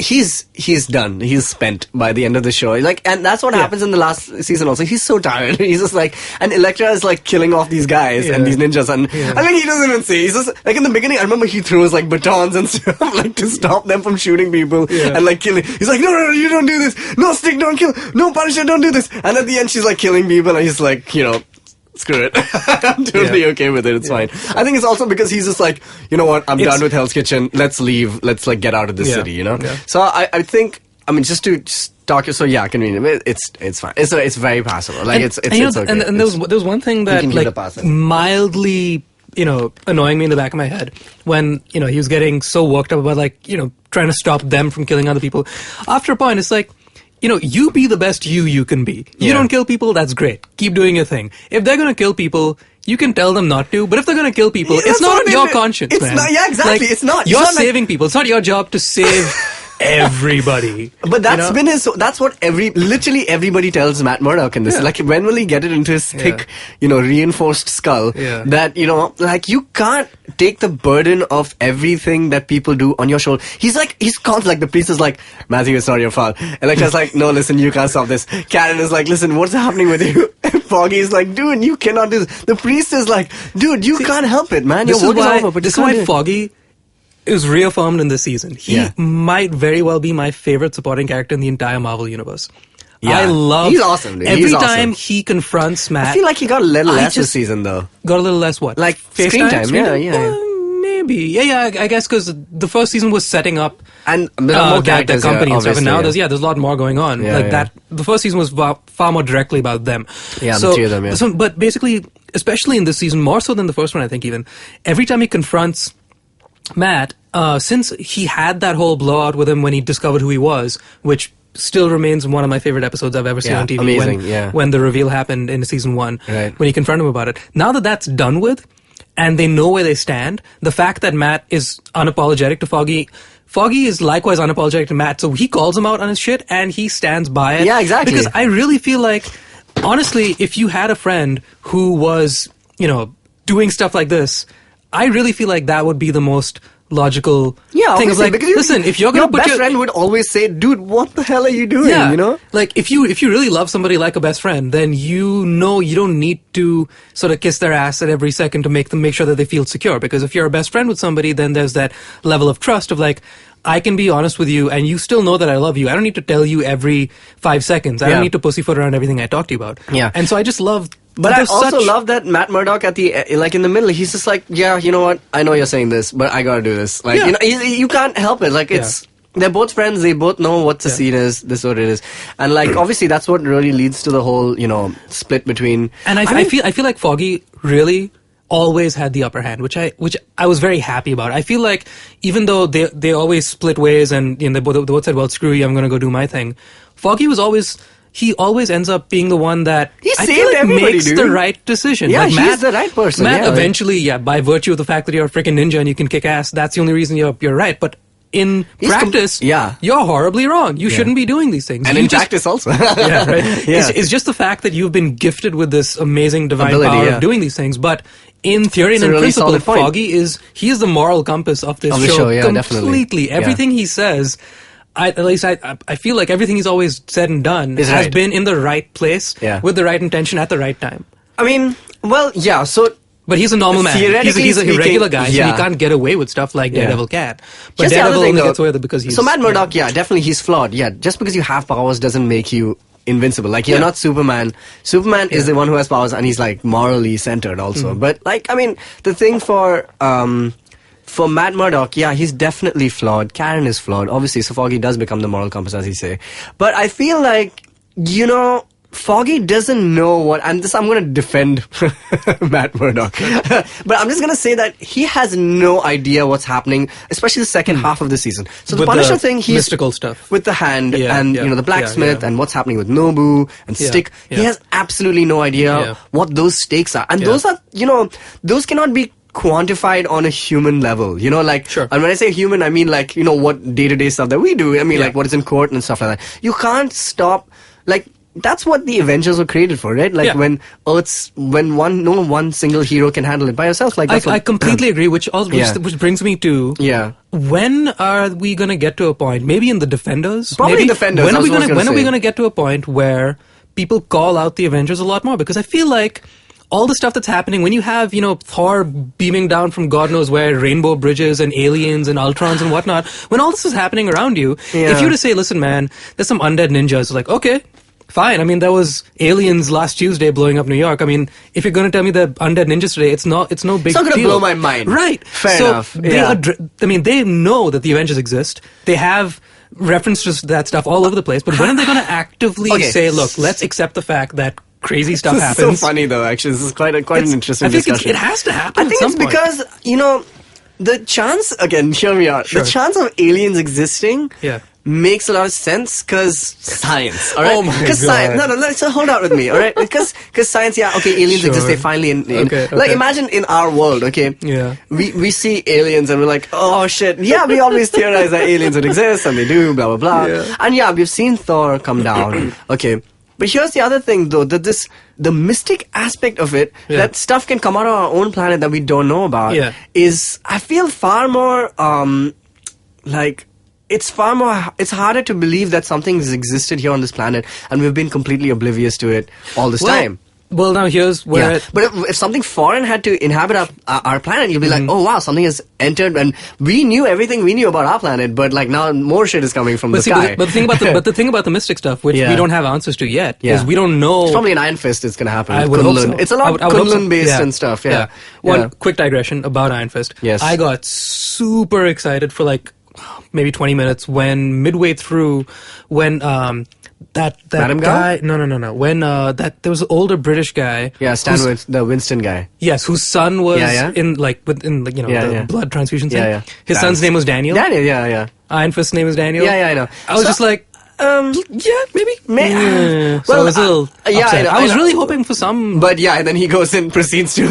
he's done. He's spent by the end of the show. Like, and that's what happens in the last season. Also, he's so tired. He's just like, and Elektra is like killing off these guys and these ninjas, and I mean, he doesn't even see. He's just like in the beginning. I remember he throws like batons and stuff, like to stop them from shooting people and like killing. He's like, no, you don't do this. No, Stick, don't kill. No, Punisher, don't do this. And at the end, she's like killing people, and he's like, screw it. I'm totally okay with it. It's fine. I think it's also because he's just like, you know what? I'm done with Hell's Kitchen. Let's leave. Let's like get out of this city. Yeah. So I think. I mean, just talk. So yeah, convenient. It's fine. It's very passable. Like it's okay. And there was one thing that can give it a like pass. mildly annoying me in the back of my head when he was getting so worked up about like trying to stop them from killing other people. After a point, it's like, you be the best you can be. You don't kill people, that's great. Keep doing your thing. If they're gonna kill people, you can tell them not to, but if they're gonna kill people, it's not on your conscience, it's man. Not, yeah, exactly. Like, it's not. You're it's not saving people. It's not your job to save everybody. But that's been his. That's what literally everybody tells Matt Murdock in this. Yeah. Like, when will he get it into his thick, reinforced skull? Yeah. That like you can't take the burden of everything that people do on your shoulder. He's constant. Like the priest is like, Matthew, it's not your fault. Elektra's like, no, listen, you can't stop this. Karen is like, listen, what's happening with you? And Foggy is like, dude, you cannot do this. The priest is like, dude, you can't help it, man. Your work is over. But this is why Foggy is reaffirmed in this season. He might very well be my favorite supporting character in the entire Marvel universe. Yeah. I love. He's awesome, dude. Every He's time awesome. he confronts Matt, I feel like he got a little less this season, though. Got a little less what? Like face screen time? Yeah. Well, maybe. Yeah. I guess because the first season was setting up and there are more characters, the company and stuff, and now obviously, there's a lot more going on. That. The first season was far more directly about them. Yeah, the two of them. Yeah. So, but basically, especially in this season, more so than the first one, I think. Even every time he confronts Matt, since he had that whole blowout with him when he discovered who he was, which still remains one of my favorite episodes I've ever seen on TV. Amazing, when the reveal happened in season 1, right. when he confronted him about it. Now that that's done with, and they know where they stand, the fact that Matt is unapologetic to Foggy is likewise unapologetic to Matt, so he calls him out on his shit, and he stands by it. Yeah, exactly. Because I really feel like, honestly, if you had a friend who was, doing stuff like this, I really feel like that would be the most logical thing. Like, because listen, if you're gonna your put best friend would always say, "Dude, what the hell are you doing?" Like if you really love somebody like a best friend, then you don't need to sort of kiss their ass at every second to make sure that they feel secure. Because if you're a best friend with somebody, then there's that level of trust of like, I can be honest with you, and you still know that I love you. I don't need to tell you every 5 seconds. I don't need to pussyfoot around everything I talk to you about. Yeah. And so I just love. But I also love that Matt Murdock at the in the middle, he's just like, yeah, you know what? I know you're saying this, but I gotta do this. Like, you can't help it. Like, they're both friends. They both know what the scene is. This is what it is, and like obviously that's what really leads to the whole split between. And I feel like Foggy really always had the upper hand, which I was very happy about. I feel like even though they always split ways and they both said, well, screw you, I'm gonna go do my thing. Foggy was always. He always ends up being the one that I feel like makes the right decision. Yeah, like he's the right person. Matt eventually, by virtue of the fact that you're a freaking ninja and you can kick ass, that's the only reason you're right. But in practice, you're horribly wrong. You shouldn't be doing these things. And in practice also. Yeah, right. It's just the fact that you've been gifted with this amazing divine power of doing these things, but in theory and in really principle, Foggy is the moral compass of this show. Yeah, completely. Definitely. Everything he says, at least I feel like everything he's always said and done has been in the right place with the right intention at the right time. I mean, well, yeah, so... But he's a normal man. He's a regular guy, so he can't get away with stuff like Daredevil can. But Daredevil only gets away with it because he's... So Matt Murdock, definitely he's flawed. Yeah, just because you have powers doesn't make you invincible. Like, you're not Superman. Superman is the one who has powers, and he's, like, morally centered also. But, like, I mean, the thing for Matt Murdock, he's definitely flawed. Karen is flawed. Obviously, so Foggy does become the moral compass, as you say. But I feel like, Foggy doesn't know what, and this I'm going to defend Matt Murdock, but I'm just going to say that he has no idea what's happening, especially the second half of the season. So the Punisher thing, he's mystical stuff with the hand and the blacksmith and what's happening with Nobu and Stick. He has absolutely no idea what those stakes are, and those are those cannot be quantified on a human level, and when I say human, I mean like what day-to-day stuff that we do. I mean like what is in court and stuff like that. You can't stop that's what the Avengers were created for, right? Like when one single hero can handle it by herself. Like I completely agree. Which brings me to when are we gonna get to a point? Maybe in the Defenders. Probably Defenders. When are we gonna get to a point where people call out the Avengers a lot more? Because I feel like all the stuff that's happening, when you have, Thor beaming down from God knows where, rainbow bridges and aliens and Ultrons and whatnot, when all this is happening around you, if you were to say, listen, man, there's some undead ninjas, it's like, okay, fine. I mean, there was aliens last Tuesday blowing up New York. I mean, if you're going to tell me the undead ninjas today, it's no big deal. It's not going to blow my mind. Right. Fair enough. They know that the Avengers exist. They have references to that stuff all over the place, but when are they going to actively say, look, let's accept the fact that crazy stuff happens? It's so funny though, actually. This is quite an interesting discussion. I think it has to happen. I think it's because, the chance, again, hear me out. The chance of aliens existing makes a lot of sense because science, alright? Oh my god. Science, let's hold out with me, alright? Because science, aliens exist, they finally like imagine in our world, we see aliens and we're like, oh shit, we always theorize that aliens would exist and they do, blah blah blah. And we've seen Thor come down, okay. But here's the other thing though, that the mystic aspect of it, that stuff can come out of our own planet that we don't know about, is, I feel, far more, it's harder to believe that something has existed here on this planet and we've been completely oblivious to it all this time. Well, now here's where... But if something foreign had to inhabit our planet, you'll be like, oh wow, something has entered, and we knew everything we knew about our planet, but like now more shit is coming from the sky. But the thing about the mystic stuff, which we don't have answers to yet, is we don't know... It's probably an Iron Fist is going to happen. I would hope so. It's a lot Kunlun-based and stuff, One quick digression about Iron Fist. Yes. I got super excited for like maybe 20 minutes when midway through, when... that Madam guy? No. When there was an older British guy. Yeah, the Winston guy. Yes, whose son was in the blood transfusion thing. His son's name was Daniel. Daniel, Iron Fist's name is Daniel. Yeah, I know. I was just like, maybe. Well, so I was a little upset. I was really hoping for some. But and then he goes and proceeds to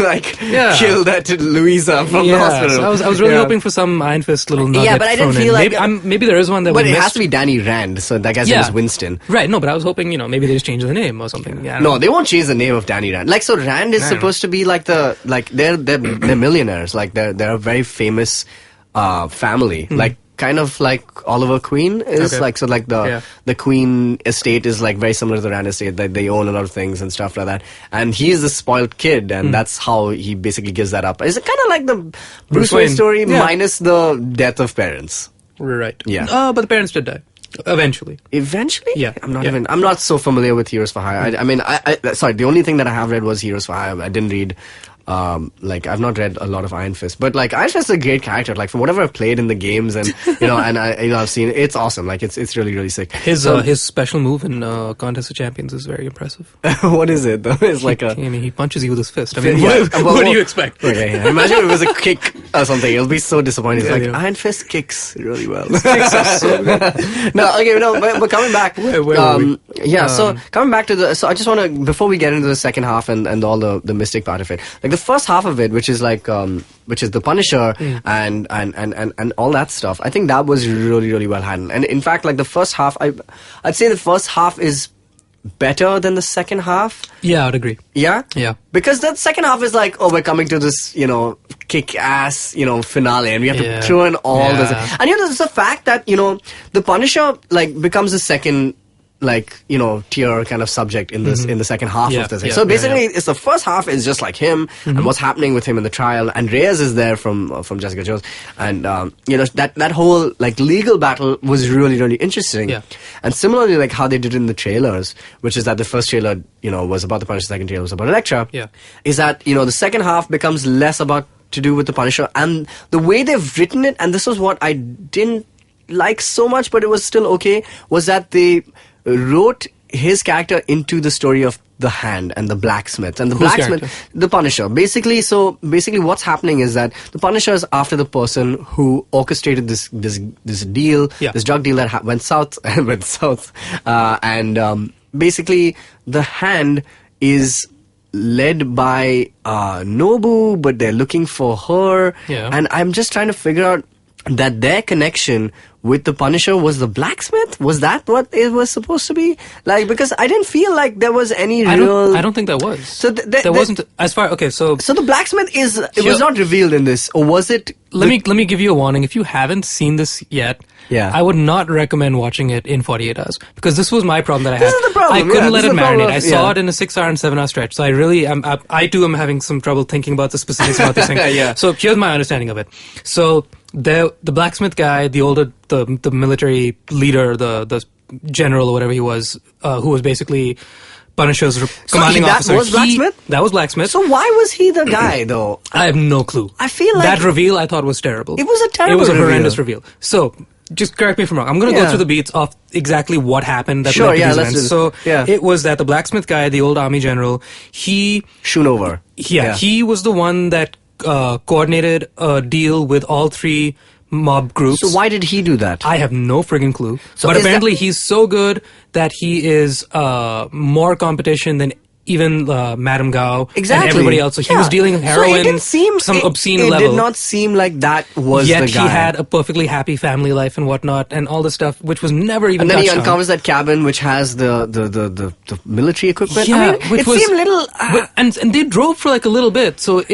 kill that Louisa from the hospital. So I was really hoping for some Iron Fist little nugget. But I didn't feel like maybe there is one that. But it has to be Danny Rand, so that guy's name is Winston. Right. No, but I was hoping maybe they just change the name or something. No, they won't change the name of Danny Rand. So Rand is supposed to be they're millionaires. They're a very famous family. Kind of like Oliver Queen is the Queen estate is very similar to the Rand estate, that they own a lot of things and stuff like that, and he's the spoiled kid, and that's how he basically gives that up. It's kind of like the Bruce Wayne story minus the death of parents. Right. Yeah. But the parents did die. Eventually? Yeah. I'm not so familiar with Heroes for Hire. Sorry, the only thing that I have read was Heroes for Hire. I didn't read I've not read a lot of Iron Fist, but Iron Fist is a great character. From whatever I've played in the games and and I've seen it, it's awesome. It's really really sick. His special move in Contest of Champions is very impressive. What is it though? It's he punches you with his fist. I mean, what do you expect? Okay, imagine if it was a kick or something. It'll be so disappointing. It's Iron Fist kicks really well. Kicks are so good. But coming back, where were we? So coming back to so I just want to, before we get into the second half and all the mystic part of it, the the first half of it, which is like which is the Punisher and all that stuff. I think that was really, really well handled. And in fact, like the first half, I'd say the first half is better than the second half. Yeah, I would agree. Yeah? Yeah. Because the second half is like, oh, we're coming to this, kick-ass, finale, and we have to throw in all this. And there's the fact that, the Punisher, like, becomes the second, like, tier kind of subject in this, in the second half of the thing. So basically, it's the first half is just like him and what's happening with him in the trial, and Reyes is there from Jessica Jones, and that whole like legal battle was really, really interesting. Yeah. And similarly, like how they did it in the trailers, which is that the first trailer, was about the Punisher, the second trailer was about Elektra. Yeah. Is that the second half becomes less about to do with the Punisher, and the way they've written it, and this was what I didn't like so much, but it was still okay, was that they wrote his character into the story of the Hand and the blacksmith. And the Whose blacksmith, character? the Punisher. Basically what's happening is that the Punisher is after the person who orchestrated this deal, this drug deal that went south, and basically the Hand is led by Nobu, but they're looking for her. Yeah. And I'm just trying to figure out that their connection with the Punisher was the blacksmith? Was that what it was supposed to be? Like, because I didn't feel like there was any real... I don't think there was. So there wasn't... As far... Okay, so... So the blacksmith is... It was not revealed in this, or was it... Let me give you a warning. If you haven't seen this yet, I would not recommend watching it in 48 hours. Because this was my problem that I had. This is the problem. I couldn't let it marinate. I saw it in a 6-hour and 7-hour stretch. So I really... I too am having some trouble thinking about the specifics about this thing. So here's my understanding of it. So... The blacksmith guy, the military leader, the general or whatever he was, who was basically Punisher's commanding officer. That was blacksmith? That was blacksmith. So why was he the guy though? I have no clue. I feel like that reveal I thought was terrible. It was a terrible. It was a horrendous reveal. So just correct me if I'm wrong. I'm going to go through the beats of exactly what happened that led to these events. So it was that the blacksmith guy, the old army general, Schoonover. He was the one that coordinated a deal with all three mob groups. So why did he do that? I have no friggin' clue. So but apparently he's so good that he is more competition than even Madame Gao and everybody else. So he was dealing heroin, so it didn't seem, some obscene level. It did not seem like that was Yet the guy. he had a perfectly happy family life and whatnot, and all this stuff, which was never even touched on. And then he uncovers that cabin which has the military equipment. Yeah, I mean, which it was, seemed little... and they drove for like a little bit, so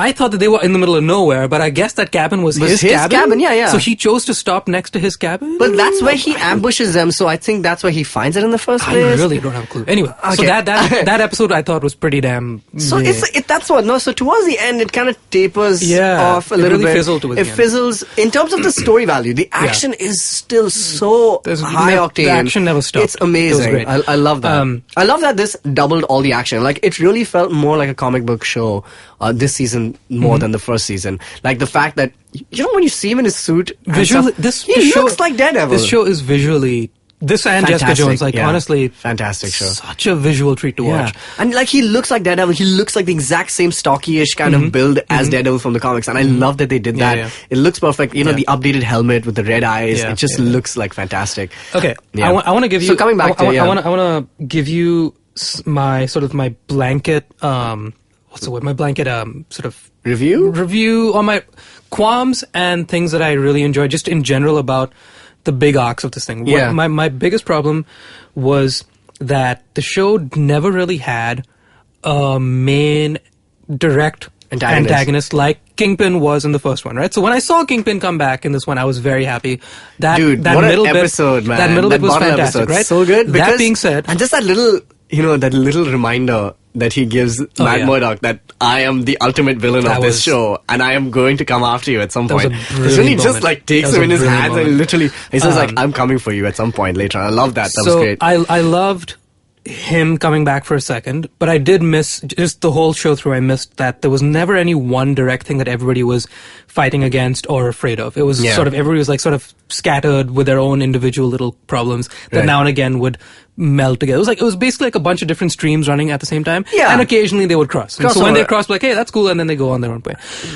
I thought that they were in the middle of nowhere, but I guess that cabin was his cabin. Yeah. So he chose to stop next to his cabin? But that's where he ambushes them, so I think that's where he finds it in the first place. I really don't have a clue. Anyway, so that episode I thought was pretty damn... So that's what... No, so towards the end, it kind of tapers off a little bit. Fizzled towards it the end. Fizzles. In terms of the story value, the action is still so high octane. The action never stopped. It's amazing. It was great. I love that. I love that this doubled all the action. Like, it really felt more like a comic book show this season more than the first season. Like the fact that when you see him in his suit, visually, he looks like Daredevil. This show is visually and fantastic, Jessica Jones, honestly, fantastic show. Such a visual treat to watch. And like he looks like Daredevil. He looks like the exact same stocky-ish kind of build as Daredevil from the comics, and I love that they did that. Yeah. It looks perfect. The updated helmet with the red eyes. It just looks like fantastic. Okay, I want to give you. So coming back I want to give you my blanket. What's the word? My blanket sort of review on my qualms and things that I really enjoy, just in general about the big arcs of this thing. Yeah. My biggest problem was that the show never really had a main direct antagonist like Kingpin was in the first one, right? So when I saw Kingpin come back in this one, I was very happy. That middle episode, bit, man. That middle bit was fantastic, episode, right? So good. That being said, and just that little, that little reminder that he gives Matt Murdock that I am the ultimate villain of this show, and I am going to come after you at some point. Because when he just takes him in his hands and literally he says I'm coming for you at some point later. I love that. That was great. I loved him coming back for a second, but I did miss just the whole show through. I missed that there was never any one direct thing that everybody was fighting against or afraid of. It was everybody was sort of scattered with their own individual little problems that now and again would meld together. It was basically like a bunch of different streams running at the same time, and occasionally they would cross. So when they cross, hey, that's cool, and then they go on their own way.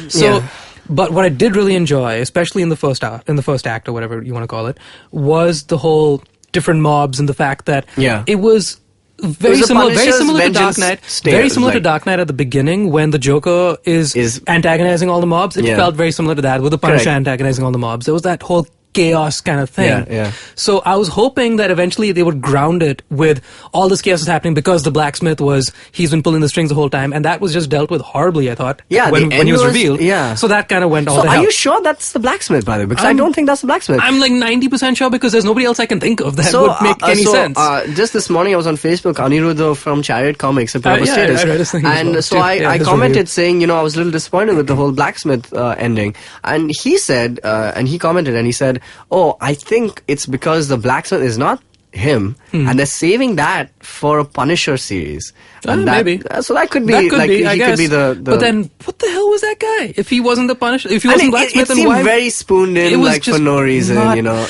So. But what I did really enjoy, especially in the first act or whatever you want to call it, was the whole different mobs and the fact that it was very was a similar Punisher's to Dark vengeance Knight. stare, Very similar to like- Dark Knight at the beginning when the Joker is antagonizing all the mobs. It Yeah. felt very similar to that with the Punisher Correct. antagonizing all the mobs. There was that whole chaos kind of thing. Yeah. So I was hoping that eventually they would ground it with all this chaos is happening because the blacksmith he's been pulling the strings the whole time, and that was just dealt with horribly, I thought. Yeah, when the end he was was- revealed. yeah. So that kind of went all So to are hell. you sure that's the blacksmith, by the way? Because I don't think that's the blacksmith. I'm like 90% sure because there's nobody else I can think of that would make any sense. Just this morning I was on Facebook, Aniruddha from Chariot Comics, put up a yeah, status. I read his thing as And well, so too. I Yeah, his commented review. saying, I was a little disappointed with the whole blacksmith ending. And he said, and he commented and he said, oh, I think it's because the blacksmith is not him, and they're saving that for a Punisher series. And that, maybe. So that could be, That could be, I he guess. could be the... But then, what the hell was that guy? If he wasn't the Punisher, if he I wasn't mean, blacksmith, it then seemed why? very spooned It in, was like, for just no reason, not- Yeah.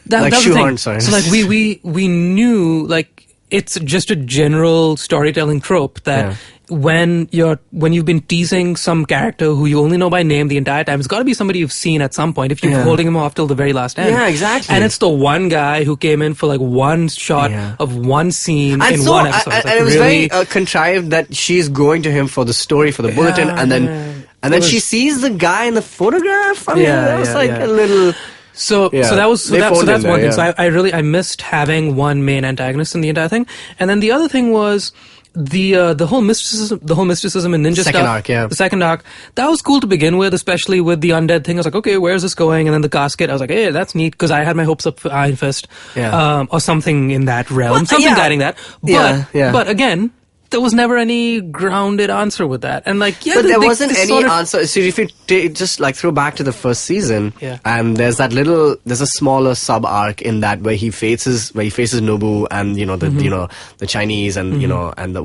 That like was the thing. shoehorned, sorry. So like we knew like it's just a general storytelling trope that when you've been teasing some character who you only know by name the entire time, it's got to be somebody you've seen at some point if you're holding him off till the very last end. Yeah, exactly. And it's the one guy who came in for like one shot of one scene And in so, one episode. It's and like, it was really? very contrived that she's going to him for the story, for the bulletin, and then she sees the guy in the photograph. I mean, that was a little... So Yeah. that's They phoned one him there, thing. yeah. So I missed having one main antagonist in the entire thing, and then the other thing was the whole mysticism and ninja Second stuff. arc, yeah. The second arc, that was cool to begin with, especially with the undead thing. I was like, okay, where's this going? And then the casket, I was like, hey, that's neat, because I had my hopes up for Iron Fist, or something in that realm, Well, something yeah. guiding that. But again, there was never any grounded answer with that, and like, But there wasn't they any sort of- answer. So if you just like throw back to the first season, Yeah. and there's a smaller sub arc in that where he faces Nobu and the Chinese and and the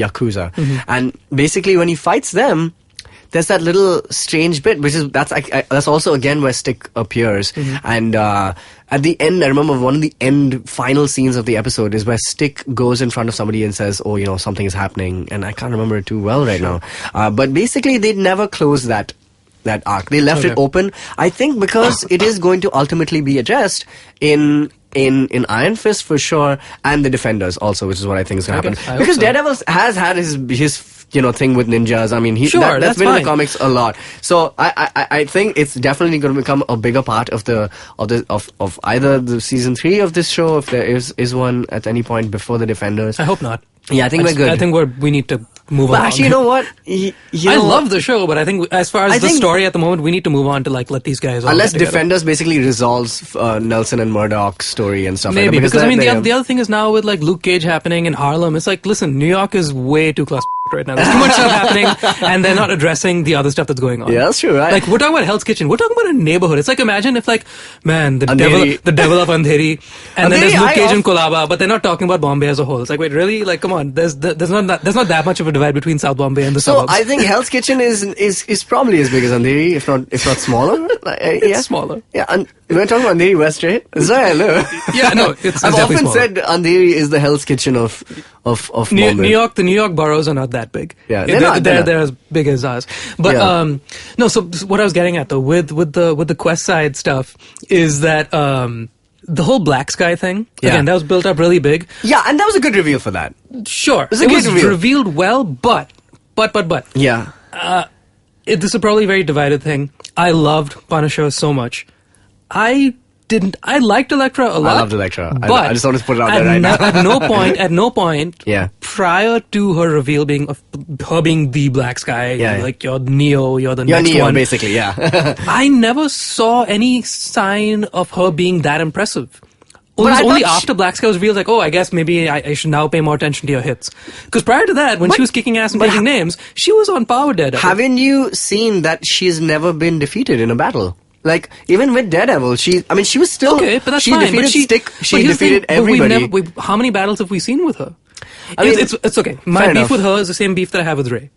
Yakuza, and basically when he fights them, there's that little strange bit, which is that's also again where Stick appears, and at the end, I remember one of the final scenes of the episode is where Stick goes in front of somebody and says, "Oh, something is happening," and I can't remember it too well right now. But basically, they never closed that arc. They left it open. I think because it is going to ultimately be addressed in Iron Fist for sure, and the Defenders also, which is what I think is going to I happen. hope Because so. Daredevil has had his thing with ninjas. I mean, that's that's been in fine. the comics a lot. So I think it's definitely going to become a bigger part of either the season 3 of this show, if there is one at any point before the Defenders. I hope not. Yeah, I think we're good. I think we need to move on. But actually, you know what? I love the show, but I think as far as I the think- story at the moment, we need to move on to like let these guys all Unless get together. Defenders basically resolves Nelson and Murdoch's story and stuff Maybe, like that. because I mean, the other thing is now with like Luke Cage happening in Harlem, it's like, listen, New York is way too class right now. There's too much stuff happening, and they're not addressing the other stuff that's going on. Yeah, that's true, right? Like, we're talking about Hell's Kitchen. We're talking about a neighborhood. It's like, imagine if like, man, the Andheri. devil of Andheri, and then there's Andheri, Luke I Cage of- and Kolaba, but they're not talking about Bombay as a whole. It's like, wait, really? Like, come on. There's not that much of a divide between South Bombay and the So suburbs. I think Hell's Kitchen is probably as big as Andheri, if not smaller. It's smaller. Yeah, and we're talking about Andheri West, right? That's where I live. Yeah, no, it's I've definitely often smaller. said Andheri is the Hell's Kitchen of Bombay. New York, the New York boroughs are not that big. Yeah, they're as big as us. But Yeah. no. So what I was getting at though with the Quest side stuff is that the whole Black Sky thing again that was built up really big. Yeah, and that was a good reveal for that. Sure, was a it good was reveal. revealed well, but Yeah. this is a probably very divided thing. I loved Punisher so much. I liked Elektra a lot. I loved Elektra. But I just wanted to put it out there right now. At no point, Yeah. prior to her reveal being her being the Black Sky, Yeah. like you're Neo, you're the You're next Neo, one. basically, yeah. I never saw any sign of her being that impressive. It was I only thought after Black Sky was revealed, like, oh, I guess maybe I should now pay more attention to your hits. Because prior to that, when she was kicking ass and taking names, she was on par with Daredevil. Haven't you seen that she's never been defeated in a battle? Like, even with Daredevil, she was still... Okay, but that's she fine. Defeated But Stick, but she here's the defeated thing, but we've everybody. how many battles have we seen with her? I mean, It's okay. My fair beef enough. with her is the same beef that I have with Rey.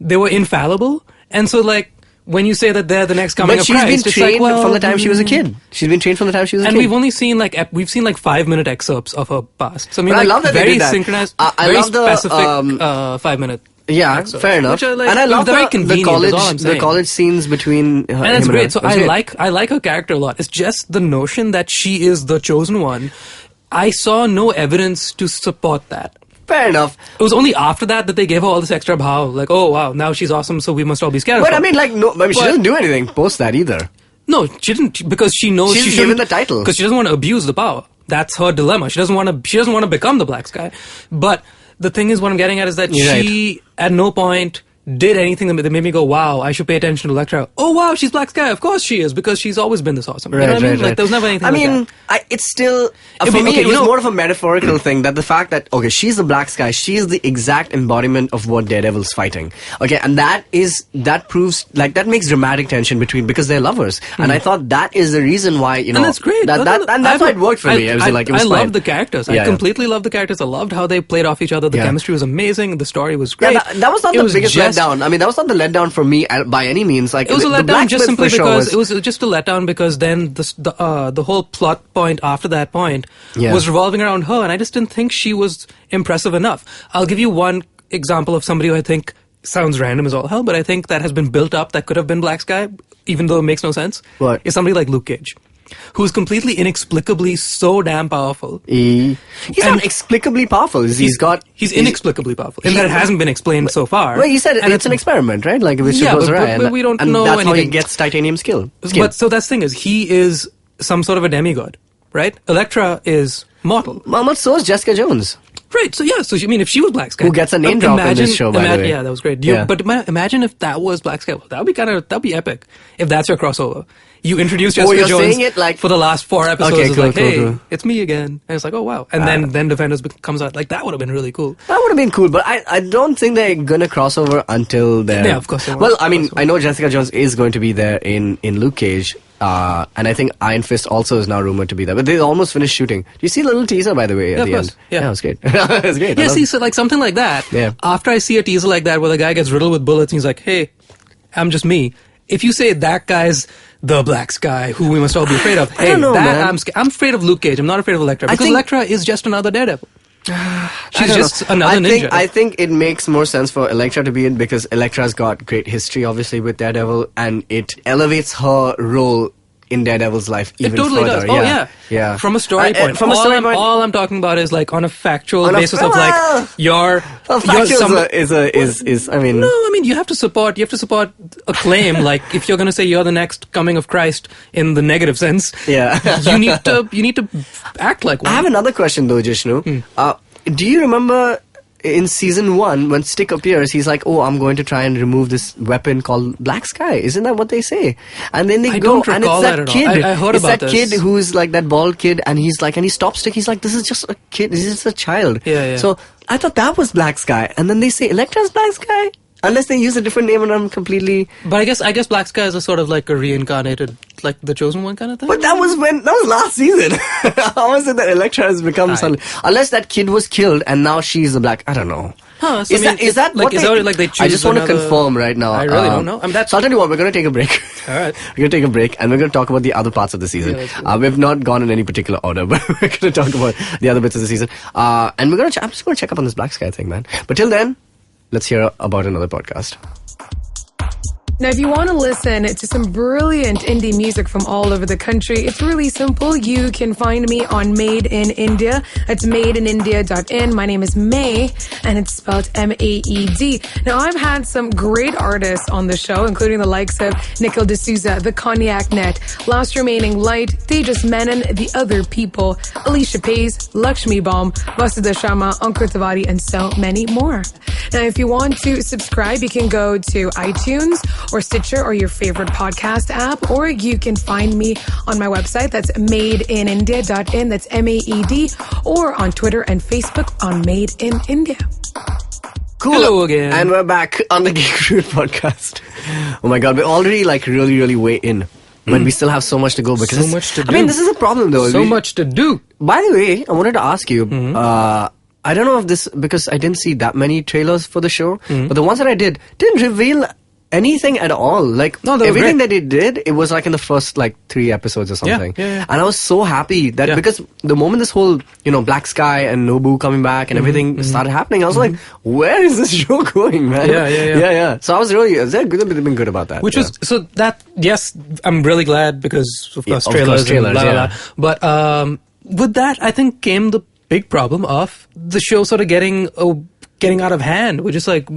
They were infallible, and so like when you say that they're the next coming But of she's Christ, been it's like, trained well, from the time she was a kid. She's been trained from the time she was a and kid. we've only seen like 5-minute excerpts of her past. So I mean, But I like, love that they very did that. synchronized, I very love the, specific 5-minute. Yeah, excerpts, fair enough. which are, like, and I love they're very the convenient, is all I'm the saying. college scenes between her And it's him great. So her. It was I like her character a lot. It's just the notion that she is the chosen one. I saw no evidence to support that. Fair enough. It was only after that they gave her all this extra bhav, like, oh wow, now she's awesome, so we must all be scared of her. But I mean, like, no, she doesn't do anything post that either. No, she didn't, because she knows She's she shouldn't, given the title. because she doesn't want to abuse the power. That's her dilemma. She doesn't want to become the Black Sky. But the thing is, what I'm getting at is that she at no point did anything that made me go, wow, I should pay attention to Elektra. Oh wow, she's Black Sky. Of course she is, because she's always been this awesome. You know what I mean? Like, there was never anything like that. It's still, for me, it was more of a metaphorical thing, that the fact that, okay, she's the Black Sky, she's the exact embodiment of what Daredevil's fighting. Okay, and that proves, like, that makes dramatic tension because they're lovers. And I thought that is the reason why, And that's great. And that's why it worked for me. I was loved the characters. I completely loved the characters. I loved how they played off each other. The chemistry was amazing. The story was great. Yeah, that was not the biggest letdown. I mean, that was not the letdown for me by any means. Like, it was a letdown just simply because it was just a letdown because then the whole plot point after that point was revolving around her, and I just didn't think she was impressive enough. I'll give you one example of somebody who I think sounds random as all hell, but I think that has been built up that could have been Black Sky, even though it makes no sense. What? Is somebody like Luke Cage, who's completely inexplicably so damn powerful. He's not inexplicably powerful. He's inexplicably powerful. And that hasn't been explained so far. Well, he said it's an experiment, right? Like, which goes awry. But we don't know that's anything. how he gets titanium skill. But so that's the thing is, he is some sort of a demigod, right? Elektra is mortal. Well, so is Jessica Jones. Right, so yeah, so I mean, if she was Black Sky, who gets a name drop in this show, by the way. Yeah, that was great. But imagine if that was Black Sky. That would be epic. If that's your crossover, you introduce Jessica Jones for the last 4 episodes. Okay, cool, hey, it's me again, and it's like, oh wow, and then Defenders comes out. Like, that would have been really cool. That would have been cool, but I don't think they're gonna cross over until they're. Yeah, of course. Well, I mean, I know Jessica Jones is going to be there in Luke Cage. And I think Iron Fist also is now rumored to be there. But they almost finished shooting. Do you see a little teaser, by the way, at the end? Yeah, it was great. It was great. Yeah, see, so like something like that. Yeah. After I see a teaser like that where the guy gets riddled with bullets and he's like, hey, I'm just me. If you say that guy's the Black Sky who we must all be afraid of, hey, I don't know, man. I'm afraid of Luke Cage. I'm not afraid of Elektra. Because Elektra is just another Daredevil. She's just another ninja. I think it makes more sense for Elektra to be in because Elektra's got great history, obviously, with Daredevil, and it elevates her role in Daredevil's life even further. It totally further. does. Yeah. From a story point. All I'm talking about is like on a factual basis of like your is I mean. No, I mean you have to support a claim like if you're going to say you're the next coming of Christ in the negative sense. Yeah. you need to act like one. I have another question though, Jishnu. Do you remember in season 1, when Stick appears, he's like, "Oh, I'm going to try and remove this weapon called Black Sky." Isn't that what they say? And then they go, and it's that kid. I heard about this. It's that kid who's like that bald kid, and he's like, and he stops Stick. He's like, "This is just a kid. This is just a child." Yeah. So I thought that was Black Sky, and then they say Elektra's Black Sky. Unless they use a different name and I'm completely... But I guess Black Sky is a sort of like a reincarnated, like the Chosen One kind of thing? But that was last season. How is it that Elektra has become suddenly... Unless that kid was killed and now she's the Black... I don't know. Huh, so is that like, is that like they choose I just want to confirm right now. I really don't know. So I'll tell you what, we're going to take a break. All right. We're going to take a break and we're going to talk about the other parts of the season. Yeah, we've not gone in any particular order, but we're going to talk about the other bits of the season. And I'm just going to check up on this Black Sky thing, man. But till then, let's hear about another podcast. Now, if you want to listen to some brilliant indie music from all over the country, it's really simple. You can find me on Made in India. That's madeinindia.in. My name is May, and it's spelled M-A-E-D. Now, I've had some great artists on the show, including the likes of Nikhil D'Souza, The Cognac Net, Last Remaining Light, Tejas Menon, The Other People, Alicia Pays, Lakshmi Baum, Vasudha Sharma, Ankur Tiwari, and so many more. Now, if you want to subscribe, you can go to iTunes or Stitcher or your favorite podcast app, or you can find me on my website. That's madeinindia.in. That's M-A-E-D, or on Twitter and Facebook on Made in India. Cool. Hello again. And we're back on the Geek Root podcast. Oh my god, we're already like really, really way in. But we still have so much to go because so much to do. I mean, this is a problem though. So much to do. By the way, I wanted to ask you, I don't know if this, because I didn't see that many trailers for the show, but the ones that I didn't reveal anything at all. Like, everything that it did, it was like in the first like 3 episodes or something. Yeah. And I was so happy that because the moment this whole, Black Sky and Nobu coming back and everything started happening, I was like, where is this show going, man? Yeah. So I was really, they've been good about that. Yes, I'm really glad because of course trailers and blah, blah, blah. But, with that, I think came the big problem of the show sort of getting out of hand, which is like,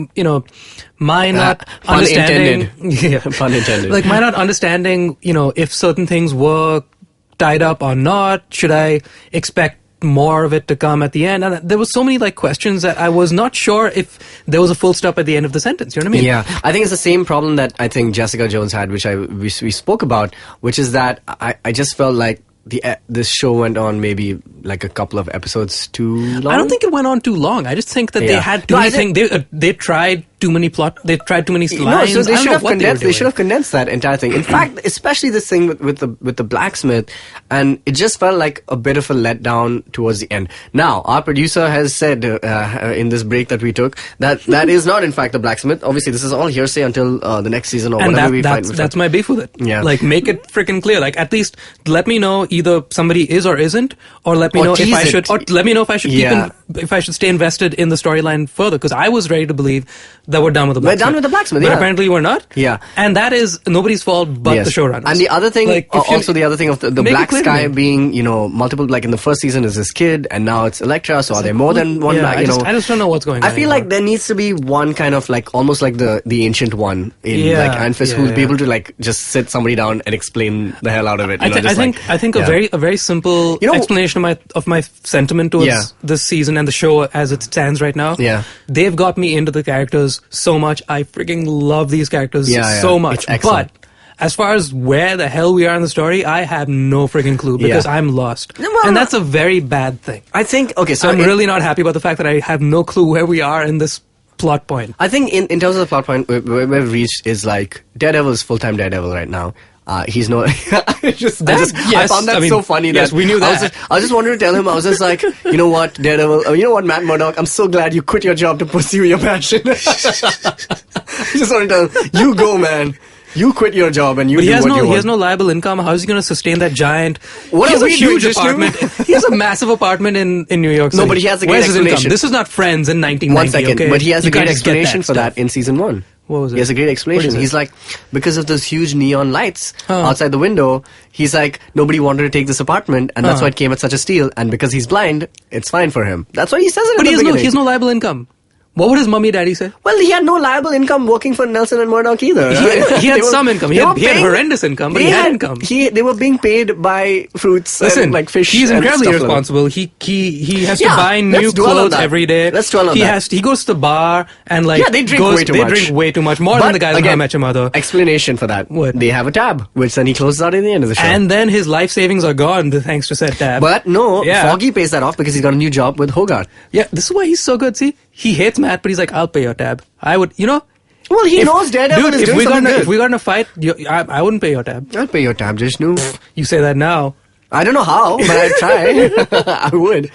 my not understanding. Yeah. Pun intended. Like my not understanding, if certain things were tied up or not. Should I expect more of it to come at the end? And there was so many like questions that I was not sure if there was a full stop at the end of the sentence. You know what I mean? Yeah, I think it's the same problem that I think Jessica Jones had, which we spoke about, which is that I just felt like this show went on maybe like a couple of episodes too long. I don't think it went on too long. I just think that they had too many things. They tried too many they tried too many lines. No, so they should have condensed that entire thing. In fact, especially this thing with the blacksmith, and it just felt like a bit of a letdown towards the end. Now, our producer has said in this break that we took that is not in fact the blacksmith. Obviously, this is all hearsay until the next season or whatever we find. That's my beef with it. Yeah. Like, make it freaking clear. Like, at least let me know either somebody is or isn't, or let me know if I should, or let me know if I should if I should stay invested in the storyline further. Because I was ready to believe that we're done with the blacksmith. We're done with the blacksmith, but apparently we're not. Yeah. And that is nobody's fault but the showrunners. And the other thing, like, also the other thing of the black sky being, multiple, like in the first season is this kid, and now it's Elektra, so are there more than one black, I just don't know what's going on. I feel like there needs to be one kind of like, almost like the ancient one in like Anfis who'll be able to like just sit somebody down and explain the hell out of it. I think a very simple explanation of my sentiment towards this season and the show as it stands right now. Yeah. They've got me into the characters so much. I freaking love these characters so much. But as far as where the hell we are in the story, I have no freaking clue because I'm lost. Well, and that's a very bad thing. I think, so I'm really not happy about the fact that I have no clue where we are in this plot point. I think in terms of the plot point, where we've reached is like, Daredevil is full-time Daredevil right now. He's no. I found that so funny. Yes, we knew that. I was just wanting to tell him. I was just like, you know what, Daredevil. You know what, Matt Murdock. I'm so glad you quit your job to pursue your passion. I just want to tell him, you go, man. You quit your job and you do what you want. He has no liable income. How is he going to sustain that giant? He has a huge apartment. He has a massive apartment in New York City. No, but he has a great explanation. His income? This is not Friends in 1990. 1 second, okay? But he has a great explanation for that in season 1. What was it? He has a great explanation. He's like, because of those huge neon lights outside the window, he's like, nobody wanted to take this apartment, and that's why it came at such a steal. And because he's blind, it's fine for him. That's what he says in the beginning. But he has no liable income. What would his mummy daddy say? Well, he had no liable income working for Nelson and Murdoch either. He had some income. He had horrendous income, but he had income. They were being paid by fruits and like fish. He's incredibly irresponsible. He has to buy new clothes every day. Let's dwell on that. He goes to the bar and like they drink way too much. More than the guys in How I Met Your Mother. Explanation for that. What? They have a tab, which then he closes out at the end of the show. And then his life savings are gone thanks to said tab. But no, Foggy pays that off because he's got a new job with Hogarth. Yeah, this is why he's so good. See, he hates Matt, but he's like, I'll pay your tab. I would, Well, he knows Daredevil is doing something good. If we got in a fight, I wouldn't pay your tab. I'll pay your tab, Jishnu. You say that now. I don't know how, but I'd try. I would.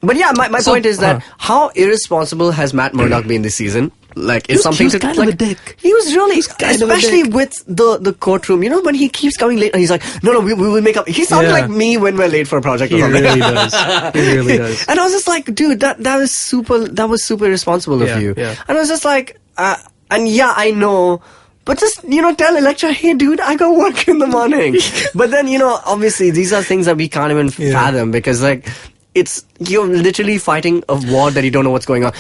But yeah, my point is that how irresponsible has Matt Murdock been this season? Like, it's something he was kind of a dick. He was really, especially with the courtroom. When he keeps coming late and he's like, no, we will make up. He sounds like me when we're late for a project or something. He really does. And I was just like, dude, that was super irresponsible of you. Yeah. And I was just like, I know. But just, tell Elektra, hey, dude, I got work in the morning. But then, obviously, these are things that we can't even fathom because, like, you're literally fighting a war that you don't know what's going on.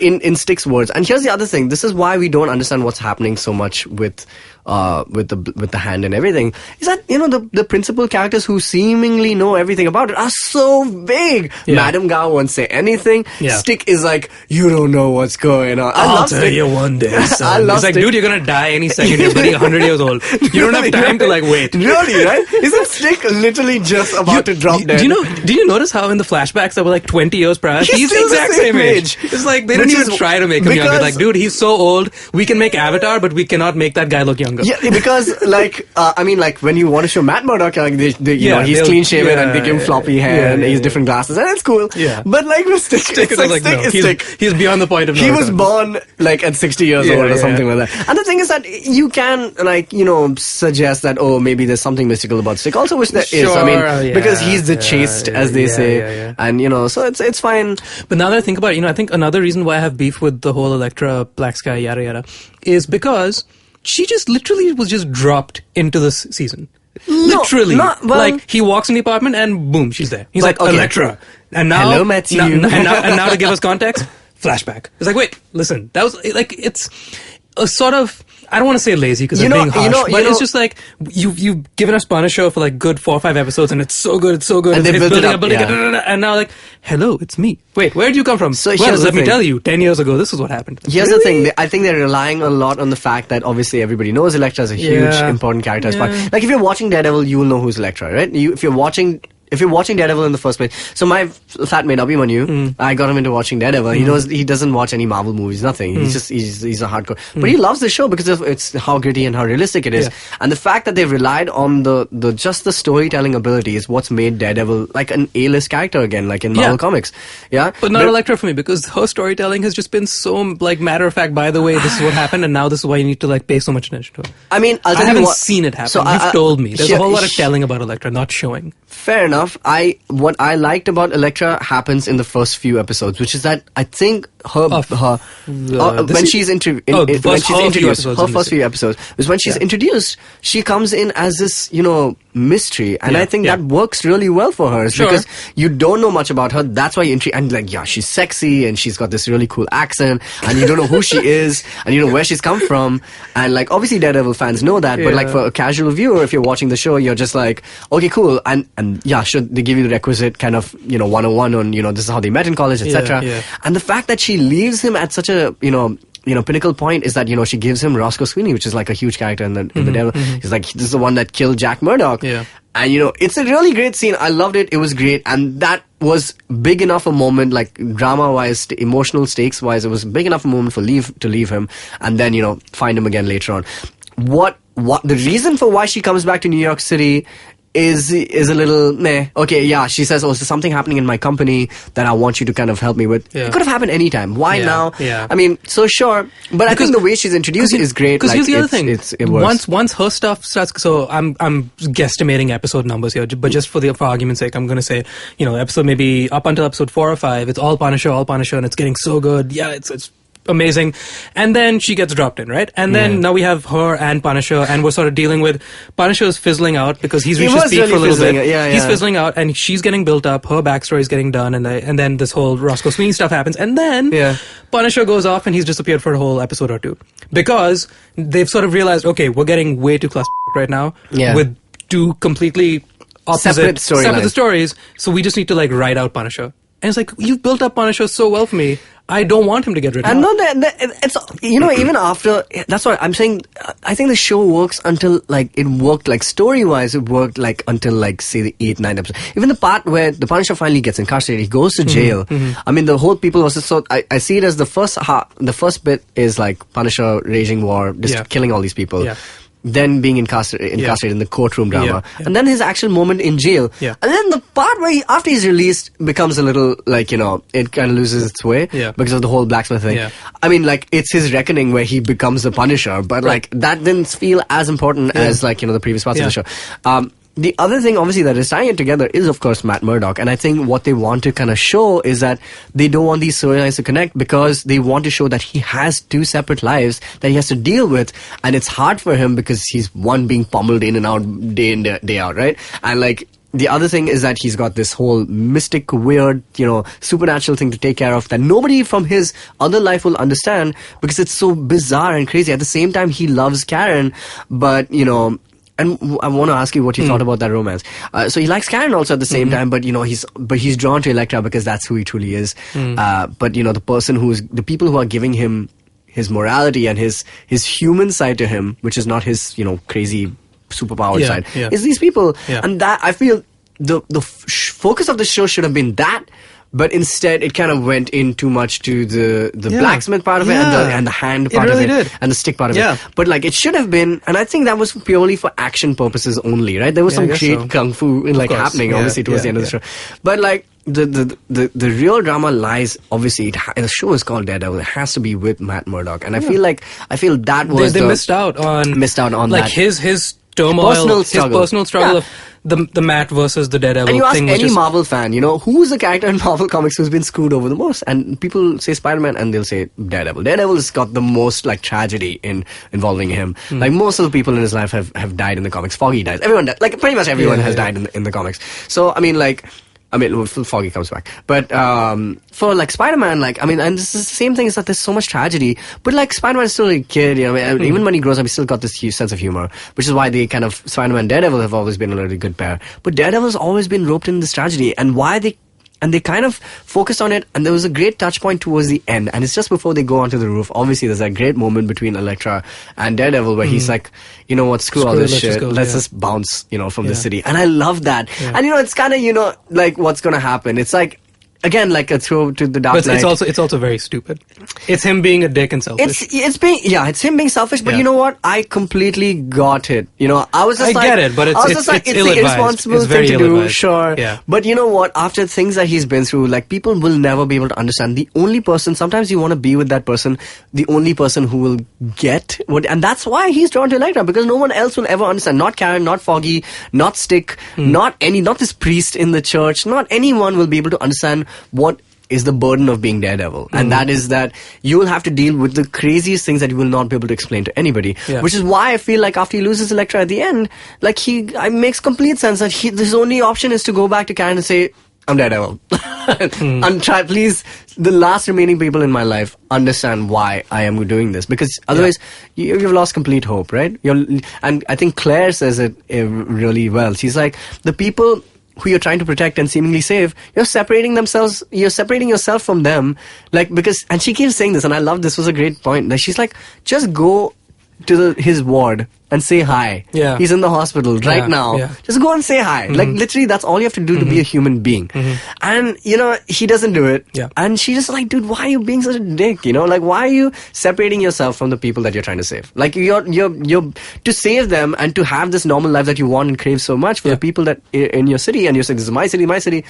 In Stick's words. And here's the other thing. This is why we don't understand what's happening so much with the hand and everything. Is that, the principal characters who seemingly know everything about it are so vague. Yeah. Madam Gao won't say anything. Yeah. Stick is like, you don't know what's going on. I'll tell you one day, son. It's like, dude, you're gonna die any second. You're bloody 100 years old. You don't have time to like wait. Really, right? Isn't Stick literally just about to drop dead? Did you notice how in the flashbacks that were like 20 years prior, he's the exact same age. It's like they didn't even try to make him younger. Like, dude, he's so old. We can make Avatar, but we cannot make that guy look younger. Yeah, because when you want to show Matt Murdock, like he's clean shaven and they give him floppy hair and he's different glasses and it's cool. Yeah. But like with Stick, Stick. He's beyond the point of. He was born like at 60 years old or something like that. And the thing is that you can suggest that maybe there's something mystical about Stick. Also, which there is. I mean, because he's the chaste, as they say, and so it's fine. But now that I think about it, I think another reason why I have beef with the whole Elektra, Black Sky, yada yada, is because she just literally was just dropped into this season. Literally. not- well- like, he walks in the apartment and boom, she's there. He's But, like, okay. Electra. And now, Hello, Matthew. and now to give us context, flashback. It's like, wait, listen, that was like, it's a sort of, I don't want to say lazy because I'm being harsh, but it's just like, you've given us Punisher for like good 4 or 5 episodes and it's so good, And they it's built it up, building yeah. and now like, hello, it's me. Wait, where did you come from? So well, here's the let me thing. tell you, 10 years ago, this is what happened. Here's the thing. I think they're relying a lot on the fact that obviously everybody knows Elektra is a huge, Yeah. important character. As part. Yeah. Like if you're watching Daredevil, you will know who's Elektra, right? If you're watching Daredevil in the first place. So my flatmate Abhimanyu, I got him into watching Daredevil. He doesn't watch any Marvel movies, nothing. He's a hardcore. But he loves the show because of it's how gritty and how realistic it is. Yeah. And the fact that they've relied on the storytelling ability is what's made Daredevil like an A-list character again, like in Marvel Comics. Yeah. But not Elektra for me because her storytelling has just been so like matter of fact. By the way, this is what happened, and now this is why you need to like pay so much attention to it. I mean, I'll I tell you haven't what- seen it happen. So You've told me. There's a here- whole lot of telling about Elektra, not showing. Fair enough. What I liked about Elektra happens in the first few episodes, which is that I think when she's introduced, her first few episodes, is when she's introduced, she comes in as this, mystery, and I think that works really well for her Sure. because you don't know much about her. That's why and like, yeah, she's sexy and she's got this really cool accent, and you don't know who she is, and you know where she's come from, and like obviously Daredevil fans know that, but like for a casual viewer, if you're watching the show, you're just like, okay, cool, and yeah, should they give you the requisite kind of 101 on this is how they met in college, etc. Yeah. And the fact that she leaves him at such a pinnacle point is that she gives him Roscoe Sweeney, which is like a huge character in the Devil. He's like, this is the one that killed Jack Murdock. Yeah. And it's a really great scene. I loved it. It was great, and that was big enough a moment, like drama wise, emotional stakes wise. It was big enough a moment to leave him, and then find him again later on. What the reason for why she comes back to New York City is a little meh. Okay, yeah, she says, there's something happening in my company that I want you to kind of help me with. Yeah. It could have happened anytime. Why now? Yeah. I mean, so sure, but I think the way she's introduced is great. Because here's the other thing. It works. Once her stuff starts, so I'm guesstimating episode numbers here, but just for argument's sake, I'm going to say, episode maybe up until episode 4 or 5, it's all Punisher, and it's getting so good. Yeah, it's amazing. And then she gets dropped in, right? And then now we have her and Punisher, and we're sort of dealing with Punisher's fizzling out because he's reached his peak for a little bit. He's fizzling out, and she's getting built up. Her backstory is getting done, and then this whole Roscoe Sweeney stuff happens, and then Punisher goes off, and he's disappeared for a whole episode or two because they've sort of realized, okay, we're getting way too class right now with two completely opposite separate stories, so we just need to like write out Punisher. And it's like, you've built up Punisher so well for me. I don't want him to get rid of And no, it's even after, that's why I'm saying, I think the show works until like it worked like story wise, it worked like until like say the 8-9 episodes. Even the part where the Punisher finally gets incarcerated, he goes to jail. I mean, the whole people was so I see it as the first bit is like Punisher raging war, just killing all these people. Yeah. Then being incarcerated in the courtroom drama, and then his actual moment in jail, and then the part where after he's released becomes a little like it kind of loses its way because of the whole blacksmith thing. I mean, like it's his reckoning where he becomes the Punisher, but like that didn't feel as important as like the previous parts of the show. The other thing, obviously, that is tying it together is, of course, Matt Murdock. And I think what they want to kind of show is that they don't want these storylines to connect because they want to show that he has two separate lives that he has to deal with. And it's hard for him because he's one being pummeled in and out, day in, day out, right? And like, the other thing is that he's got this whole mystic, weird, supernatural thing to take care of that nobody from his other life will understand because it's so bizarre and crazy. At the same time, he loves Karen, but, and I want to ask you what you thought about that romance. So he likes Karen also at the same time, but he's drawn to Elektra because that's who he truly is. But the people who are giving him his morality and his human side to him, which is not his crazy superpowered side, is these people. And that I feel the focus of the show should have been that. But instead, it kind of went in too much to the blacksmith part of it and the hand part of it and the stick part of it. But like it should have been, and I think that was purely for action purposes only, right? There was some great kung fu happening, obviously towards the end of the show. But like the real drama lies, obviously, the show is called Daredevil. It has to be with Matt Murdock, and I feel that was they missed out on like that. his turmoil, his personal struggle of the Matt versus the Daredevil And you ask thing. was any just- Marvel fan, who's the character in Marvel Comics who's been screwed over the most? And people say Spider-Man and they'll say Daredevil. Daredevil's got the most like tragedy involving him. Like most of the people in his life have died in the comics. Foggy dies. Everyone died. Like pretty much everyone has died in the comics. So Foggy comes back. But for like Spider-Man, and this is the same thing, is that there's so much tragedy. But like Spider-Man is still a kid, even when he grows up, he's still got this huge sense of humor, which is why they kind of, Spider-Man and Daredevil have always been a really good pair. But Daredevil's always been roped in this tragedy, and they kind of focused on it, and there was a great touch point towards the end, and it's just before they go onto the roof. Obviously, there's that great moment between Elektra and Daredevil where he's like, you know what, screw all this shit, let's just bounce, from the city. And I love that. Yeah. And it's kind of, like what's gonna happen. It's like, again, like a throw to the dark night. But it's also very stupid. It's him being a dick and selfish. It's him being selfish. But you know what? I completely got it. I was just get it, but it's the irresponsible thing to do. Sure. Yeah. But you know what? After things that he's been through, like people will never be able to understand. The only person, sometimes you want to be with that person, the only person who will get what, and that's why he's drawn to Elektra, because no one else will ever understand. Not Karen, not Foggy, not Stick, not this priest in the church. Not anyone will be able to understand what is the burden of being Daredevil. And that is that you will have to deal with the craziest things that you will not be able to explain to anybody. Yeah. Which is why I feel like after he loses Elektra at the end, like it makes complete sense that his only option is to go back to Karen and say, I'm Daredevil. And try, please, the last remaining people in my life understand why I am doing this. Because otherwise, you've lost complete hope, right? And I think Claire says it really well. She's like, the people who you're trying to protect and seemingly save, you're separating yourself from them, and she keeps saying this, and I love this was a great point, that she's like, just go to his ward and say hi. Yeah. He's in the hospital right now. Yeah. Just go and say hi. Like literally that's all you have to do to be a human being. And he doesn't do it. Yeah. And she's just like, dude, why are you being such a dick? Like why are you separating yourself from the people that you're trying to save? Like you're to save them and to have this normal life that you want and crave so much for the people that in your city, and you're saying, this is my city.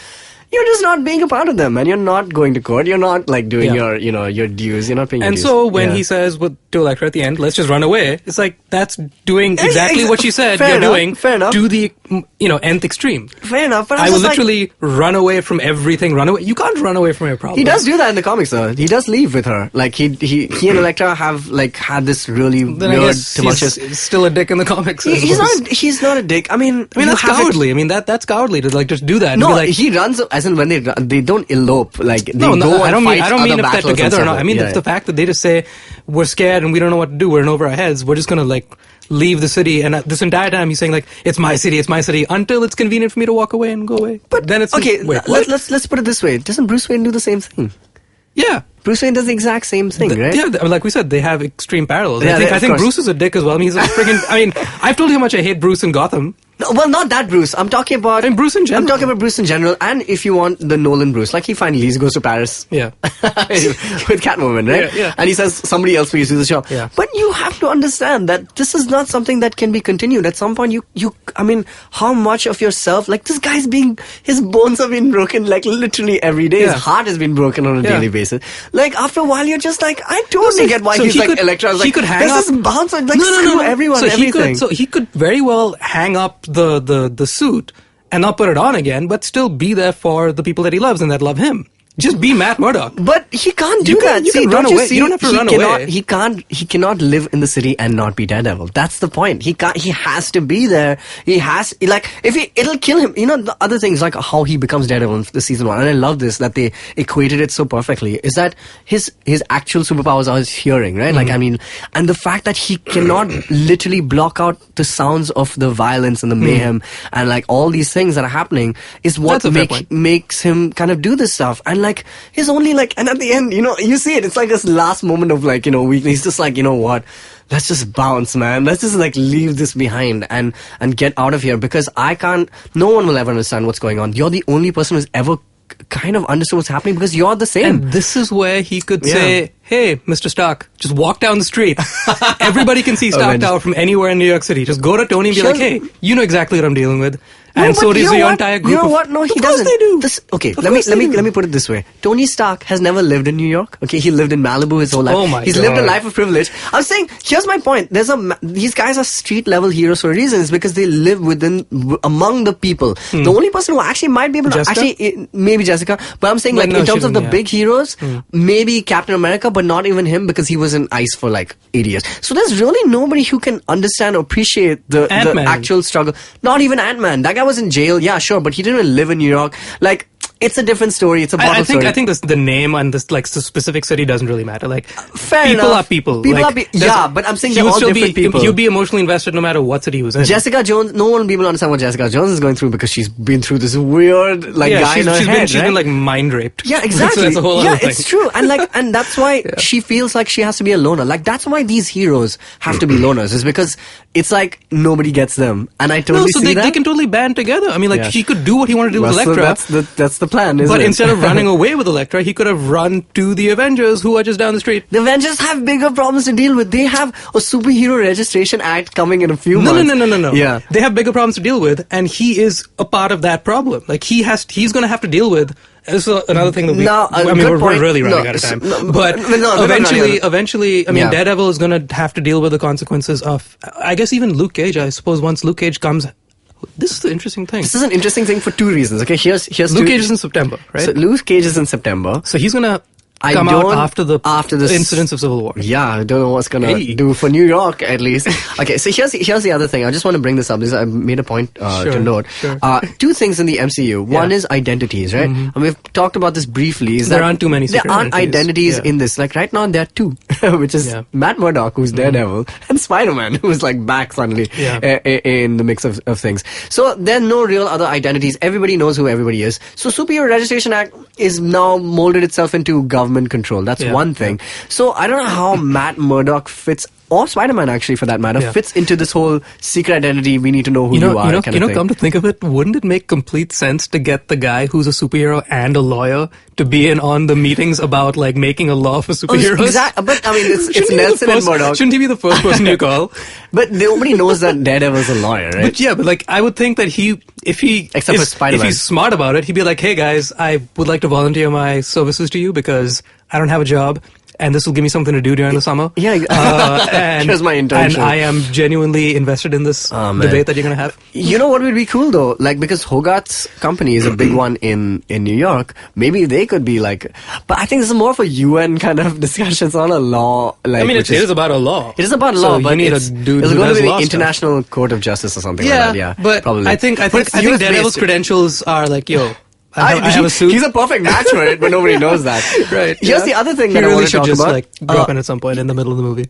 You're just not being a part of them, and you're not going to court. You're not like doing your dues. You're not paying. And your dues. so when he says to Elektra at the end, "Let's just run away," it's like that's doing exactly what she said you're doing. Fair enough. To the nth extreme. Fair enough. But I will literally run away from everything. Run away. You can't run away from your problem. He does do that in the comics, though. He does leave with her. Like he and Elektra have like had this really weird, tumultuous. He's still a dick in the comics. He's not a dick. I mean that's cowardly. I mean that's cowardly to like just do that. No, and he runs as in when they don't elope. Like they go and I don't mean if battles that together or not. I mean the fact that they just say we're scared and we don't know what to do. We're in over our heads. We're just gonna like leave the city, and this entire time he's saying like it's my city until it's convenient for me to walk away and go away. But then it's okay. Let's put it this way: doesn't Bruce Wayne do the same thing? Yeah. Bruce Wayne does the exact same thing, right? Yeah, like we said, they have extreme parallels. Yeah, I think Bruce is a dick as well. I mean, he's a freaking. I mean, I've told you how much I hate Bruce in Gotham. No, well, not that Bruce. I'm talking about Bruce in general. I'm talking about Bruce in general, and if you want the Nolan Bruce, like he finally goes to Paris. Yeah. With Catwoman, right? Yeah. And he says somebody else will do the show. Yeah. But you have to understand that this is not something that can be continued. At some point, I mean, how much of yourself, like this guy's his bones have been broken like literally every day. His heart has been broken on a daily basis. Like after a while, you're just like, I totally get why he's like Elektra. Like, he could hang up. This bounce, like screw everyone, everything. He could very well hang up the suit and not put it on again, but still be there for the people that he loves and that love him. Just be Matt Murdock. But he can't do that. You can run away. You don't have to run away. He cannot live in the city and not be Daredevil. That's the point. He has to be there. He has, like, it'll kill him. The other things, like how he becomes Daredevil in the season 1. And I love this, that they equated it so perfectly, is that his actual superpowers are his hearing, right? Like, I mean, and the fact that he cannot literally block out the sounds of the violence and the mayhem and like all these things that are happening is what makes him kind of do this stuff. And like, he's only like, and at the end, you see it, it's like this last moment of like, weakness. He's just like, you know what? Let's just bounce, man. Let's just like leave this behind and get out of here, because no one will ever understand what's going on. You're the only person who's ever kind of understood what's happening, because you're the same. And this is where he could say, hey, Mr. Stark, just walk down the street. Everybody can see Stark Tower from anywhere in New York City. Just go to Tony and be like, hey, you know exactly what I'm dealing with. And so but does you know your what? entire group. You know what? No, he Of course doesn't. they do. Okay, Of let me course they do. let me put it this way. Tony Stark has never lived in New York. Okay, he lived in Malibu his whole life. Oh my He's lived a God. life of privilege. I'm saying, here's my point. These guys are street level heroes for a reason. It's because they live among the people. The only person who actually might be able to Jessica? maybe Jessica, but I'm saying But like no, in terms she of the didn't, big heroes, maybe Captain America, but not even him because he was in ice for like 8 years. So there's really nobody who can understand or appreciate the Ant-Man. actual struggle. Not even Ant-Man. That guy was in jail. Yeah, sure, but he didn't even live in New York. Like, it's a different story. It's a bottle story. I think the name and this like the specific city doesn't really matter. Like, Fair people enough. are people. People Like, are yeah, but I'm saying he they're would all still different be people. he would be emotionally invested no matter what city he was in. Jessica Jones, no one will be able to understand what Jessica Jones is going through because she's been through this weird like guy in her head, she's been like mind raped. yeah, exactly. That's a whole other thing. It's true, and that's why she feels like she has to be a loner. Like that's why these heroes have to be loners. Is because it's like nobody gets them, and I totally so see that. they can totally band together. I mean, like Yeah. he could do what he wanted to do with Well, so Elektra. that's the plan, isn't But it? instead of running away with Elektra, he could have run to the Avengers, who are just down the street. The Avengers have bigger problems to deal with. They have a superhero registration act coming in a few No. months. Yeah. They have bigger problems to deal with, and he is a part of that problem. Like he's going to have to deal with. This is another thing that we. Now, I mean, good we're point. really running No, out of time. no, but no, we're not running out. eventually, I mean, Yeah. Daredevil is going to have to deal with the consequences of. I guess even Luke Cage. I suppose once Luke Cage comes. This is the interesting thing. This is an interesting thing for two reasons. Okay, here's Luke two. Cage is in September, right? So Luke Cage is in September. So he's gonna I come don't- out after this incidents of Civil War. Yeah, I don't know what's gonna Hey. do for New York at least. Okay, so here's the other thing. I just want to bring this up. I made a point Sure, to note. sure. Two things in the MCU. One is identities, right? And we've talked about this briefly. Is There that aren't too many There secret aren't identities identities. in this. Like right now, there are two, which is Yeah. Matt Murdock, who's Daredevil, and Spider-Man, who's like back suddenly Yeah. in the mix of things. So there are no real other identities. Everybody knows who everybody is. So Superhero Registration Act is now molded itself into government control. That's Yeah, one thing. So I don't know how Matt Murdock fits, or Spider-Man actually for that matter, Yeah. fits into this whole secret identity. We need to know who you are. kind of thing. Come to think of it, wouldn't it make complete sense to get the guy who's a superhero and a lawyer to be in on the meetings about like making a law for superheroes? Exactly. But I mean, it's Shouldn't he be the Nelson and first- Murdock. Shouldn't he be the first person you call? But nobody knows that Daredevil's a lawyer, right? But yeah, but like I would think that Except for Spider-Man. if he's smart about it, he'd be like, "Hey guys, I would like to volunteer my services to you because I don't have a job, and this will give me something to do during the summer." Yeah, and here's my internship. And I am genuinely invested in this Oh, man. debate that you're gonna have. You know what would be cool though? Like, because Hogarth's company is a big one in New York. Maybe they could be like, but I think this is more of a UN kind of discussion. It's not a law. Like, I mean, which it is about a law. It is about So law, you but need a it's dude going who to does be the law stuff. International Court of Justice or something like that. Yeah, but probably. I think But it's Daredevil's US-based. credentials are like, yo, I have a suit. He's a perfect match for it, but nobody knows that. Right. Here's the other thing He that I really want to should talk just about. like drop in at some point in the middle of the movie.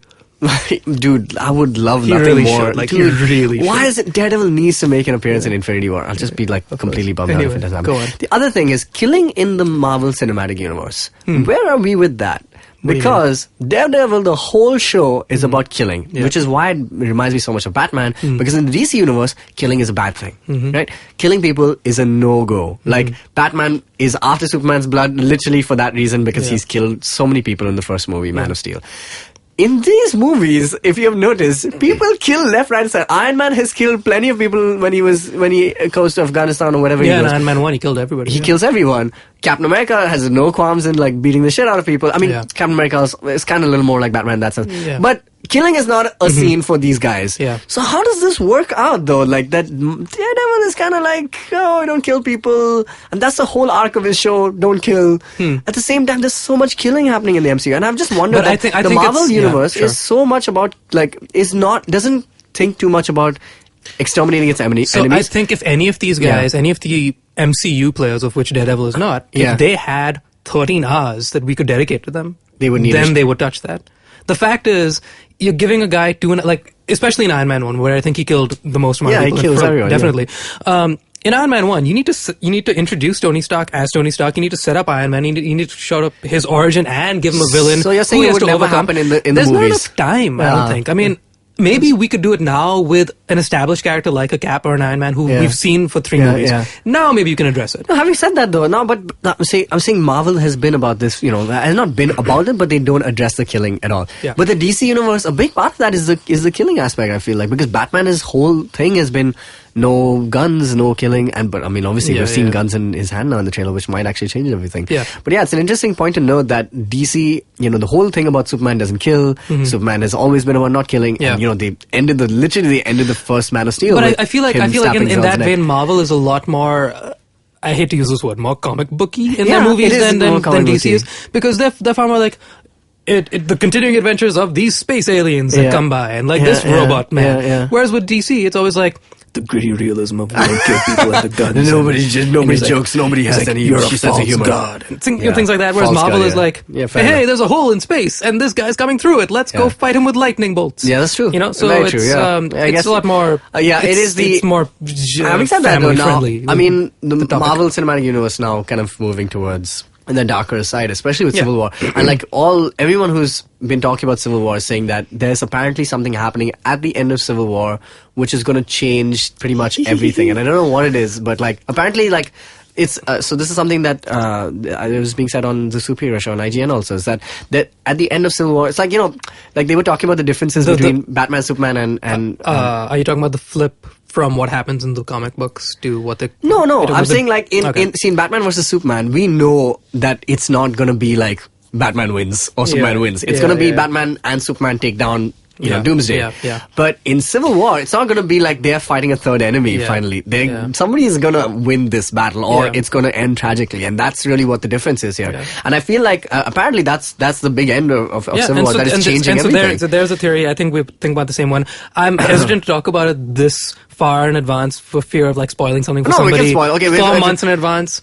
Dude, I would love He nothing really more. should. Like, Dude, he really why should. is it Daredevil needs to make an appearance in Infinity War? I'll just be like completely bummed out if Anyway, it doesn't happen. go on. The other thing is killing in the Marvel Cinematic Universe. Hmm. Where are we with that? do you Because Daredevil, the whole show is about killing, Yeah. which is why it reminds me so much of Batman. Because in the DC universe, killing is a bad thing, right? Killing people is a no-go. Like Batman is after Superman's blood, literally for that reason, because Yeah. he's killed so many people in the first movie, Man of Steel. In these movies, if you have noticed, people kill left, right, and center. Iron Man has killed plenty of people when he goes to Afghanistan or whatever Yeah, he in goes. Iron Man 1, he killed everybody. He yeah. kills everyone. Captain America has no qualms in like beating the shit out of people. I mean, Yeah. Captain America is kind of a little more like Batman in that sense. Yeah. But killing is not a scene for these guys. Yeah. So how does this work out though? Like that Daredevil is kind of like, oh, don't kill people. And that's the whole arc of his show, don't kill. At the same time, there's so much killing happening in the MCU. And I've just wondered But I that think the it's- Marvel yeah, universe sure. is so much about like, doesn't think too much about exterminating its enemies. So I think if any of these guys, any of the MCU players, of which Daredevil is not, Yeah. if they had 13 hours that we could dedicate to them, They would need then it. they would touch that. The fact is, you're giving a guy like, especially in Iron Man 1, where I think he killed the most amount Yeah, of he people. kills everyone, yeah. Definitely. In Iron Man 1, you need to introduce Tony Stark as Tony Stark. You need to set up Iron Man. You need to show up his origin and give him a villain. So you're saying who he it has would to never overcome. happen in the There's movies? not enough time, I Yeah. don't think. I mean, maybe we could do it now with an established character like a Cap or an Iron Man who Yeah. we've seen for 3 Yeah, movies. yeah. Now maybe you can address it. No, having said that though, no, but I'm saying Marvel has been about this, has not been about it, but they don't address the killing at all. Yeah. But the DC universe, a big part of that is the killing aspect, I feel like, because Batman, his whole thing has been no guns, no killing, but I mean, obviously Yeah, we've seen yeah. guns in his hand now in the trailer, which might actually change everything. Yeah. But yeah, it's an interesting point to note that DC, the whole thing about Superman doesn't kill. Superman has always been about not killing, Yeah. and they ended the first Man of Steel. But with I feel like him snapping in Zod's that neck. vein, Marvel is a lot more. I hate to use this word, more comic booky in Yeah, their movies it is than more comic DC booky. is, because they're far more like the continuing adventures of these space aliens that Yeah. come by and like Yeah, this yeah, robot man. yeah, yeah. Whereas with DC, it's always like the gritty realism of we don't kill people at the guns. Nobody he's jokes. Nobody has he's like, any you're a sense false of humor. god. And Yeah. things like that. Whereas False Marvel god, is yeah. like, Yeah, fair hey, enough. there's a hole in space and this guy's coming through it. Let's go Yeah. fight him with lightning bolts. Yeah, that's true. So Very it's true, yeah. I it's guess- a lot more. Yeah, it it's- is the- It's more. Having said that, though, family now, friendly. I mean, the topic. Marvel Cinematic Universe now kind of moving towards the darker side, especially with Yeah. Civil War. And like everyone who's been talking about Civil War is saying that there's apparently something happening at the end of Civil War which is going to change pretty much everything. And I don't know what it is, but like apparently like it's so this is something that it was being said on the Superhero Show on IGN also, is that at the end of Civil War, it's like like they were talking about the differences between Batman, Superman, and are you talking about the flip from what happens in the comic books to what they? No, you're talking I'm about saying like Okay. in Batman versus Superman, we know that it's not gonna be like Batman wins or Superman wins. It's Yeah, gonna be yeah. Batman and Superman take down Yeah, Doomsday. yeah, yeah. But in Civil War, it's not gonna be like they're fighting a third enemy. Yeah, Finally, yeah. somebody is gonna win this battle, or Yeah. it's gonna end tragically, and that's really what the difference is here. Yeah. And I feel like apparently that's the big end of Civil War, that is changing everything. So there's a theory. I think we think about the same one. I'm hesitant to talk about it this far in advance for fear of like spoiling something for No, we can somebody spoil. Okay, 4 months in advance.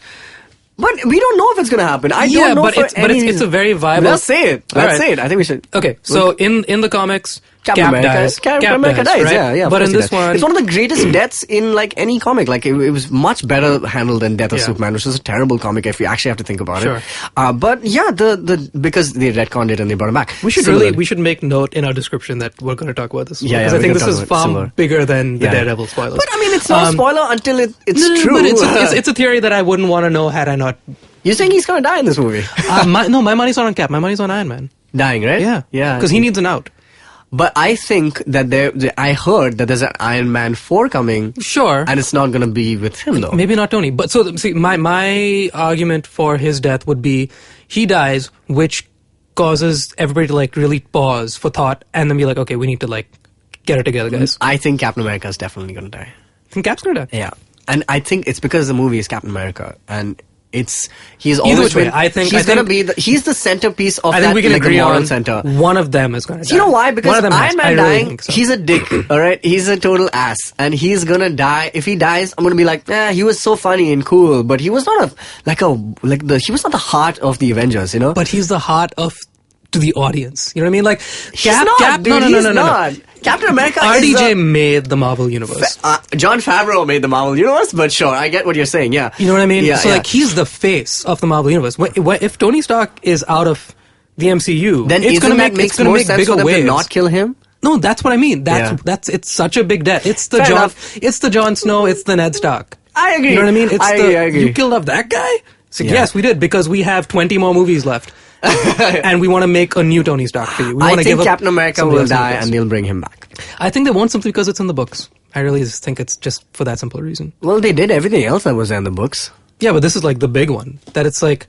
But we don't know if it's gonna happen. I Yeah, don't know but for it's- but any it's a very viable- Let's say it. All Let's right. say it. I think we should. Okay, so in the comics, Captain Cap America, dies. Captain America dies. right? Yeah, yeah. of But course in he this dies. one, it's one of the greatest deaths in like any comic. Like it was much better handled than Death of Yeah. Superman, which was a terrible comic if you actually have to think about Sure. it. But yeah, the because they retconned it and they brought him back. we should Similar. we should make note in our description that we're going to talk about this. Yeah, because yeah, I think we this can is talk about far Silver. bigger than the Yeah. Daredevil spoilers. But I mean, it's not a spoiler until it's No, true. but it's a theory that I wouldn't want to know had I not. You're saying he's gonna die in this movie? My money's not on Cap. My money's on Iron Man. Dying, right? Yeah, yeah. because he needs an out. But I think that I heard that there's an Iron Man 4 coming. Sure. And it's not going to be with him, though. Maybe not Tony. But so, see, my argument for his death would be he dies, which causes everybody to like really pause for thought and then be like, okay, we need to like get it together, guys. I think Captain America is definitely going to die. I think Cap's gonna die. Yeah. And I think it's because the movie is Captain America. And he's Either always which way, been, I think- he's I think- going to be he's the centerpiece of I that, think we can like, the agree moral on center. one of them is going to die. Do you know why? One Because of them has. Iron Man I really dying, think so. he's a dick, alright? He's a total ass. And he's gonna die. If he dies, I'm gonna be like, he was so funny and cool, but he was not he was not the heart of the Avengers, you know? But he's the heart to the audience. You know what I mean? Like he's not, dude, he's not. Captain America is RDJ made the Marvel Universe. John Favreau made the Marvel Universe, but sure, I get what you're saying, yeah. You know what I mean? Yeah, So yeah. like he's the face of the Marvel Universe. If Tony Stark is out of the MCU, then it's isn't going to that make makes it's going to more make sense bigger for them waves. to not kill him? No, that's what I mean. Yeah. That's it's such a big death. It's the Fair Jon enough. it's the Jon Snow, it's the Ned Stark. I agree. You know what I mean? It's I agree. You killed off that guy? So Yeah. yes, we did because we have 20 more movies left. And we want to make a new Tony Stark for you. We I want to give think up Captain America somebody will else in the die books. and they'll bring him back. I think they won't simply because it's in the books. I really just think it's just for that simple reason. Well, they did everything else that was in the books. Yeah, but this is like the big one. That it's like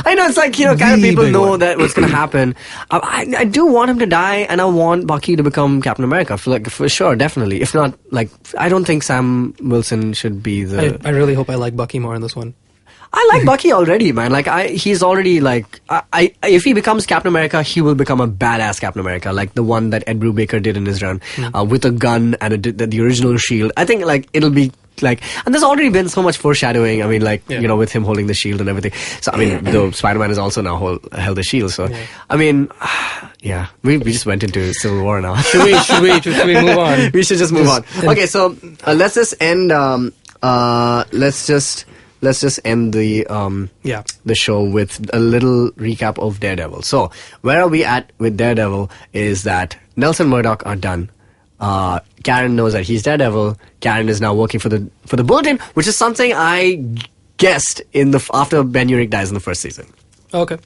I know, it's like, kind of The people big know one. that what's going to happen. I do want him to die, and I want Bucky to become Captain America, for sure, definitely. If not, like, I don't think Sam Wilson should be the... I really hope I like Bucky more in this one. I like Bucky already, man. Like, he's already, like... if he becomes Captain America, he will become a badass Captain America, like the one that Ed Brubaker did in his run, with a gun and the original shield. I think, like, it'll be... Like, and there's already been so much foreshadowing. I mean, like, Yeah. with him holding the shield and everything. So, I mean, though Spider-Man has also now held the shield. So, Yeah. I mean, yeah, we just went into Civil War now. Should we move on? We should just move on. Okay, so let's just end. Let's just end the show with a little recap of Daredevil. So, where are we at with Daredevil? Is that Nelson Murdoch are done. Karen knows that he's Daredevil. Karen is now working for the Bulletin, which is something I guessed after Ben Urich dies in the first season. Okay.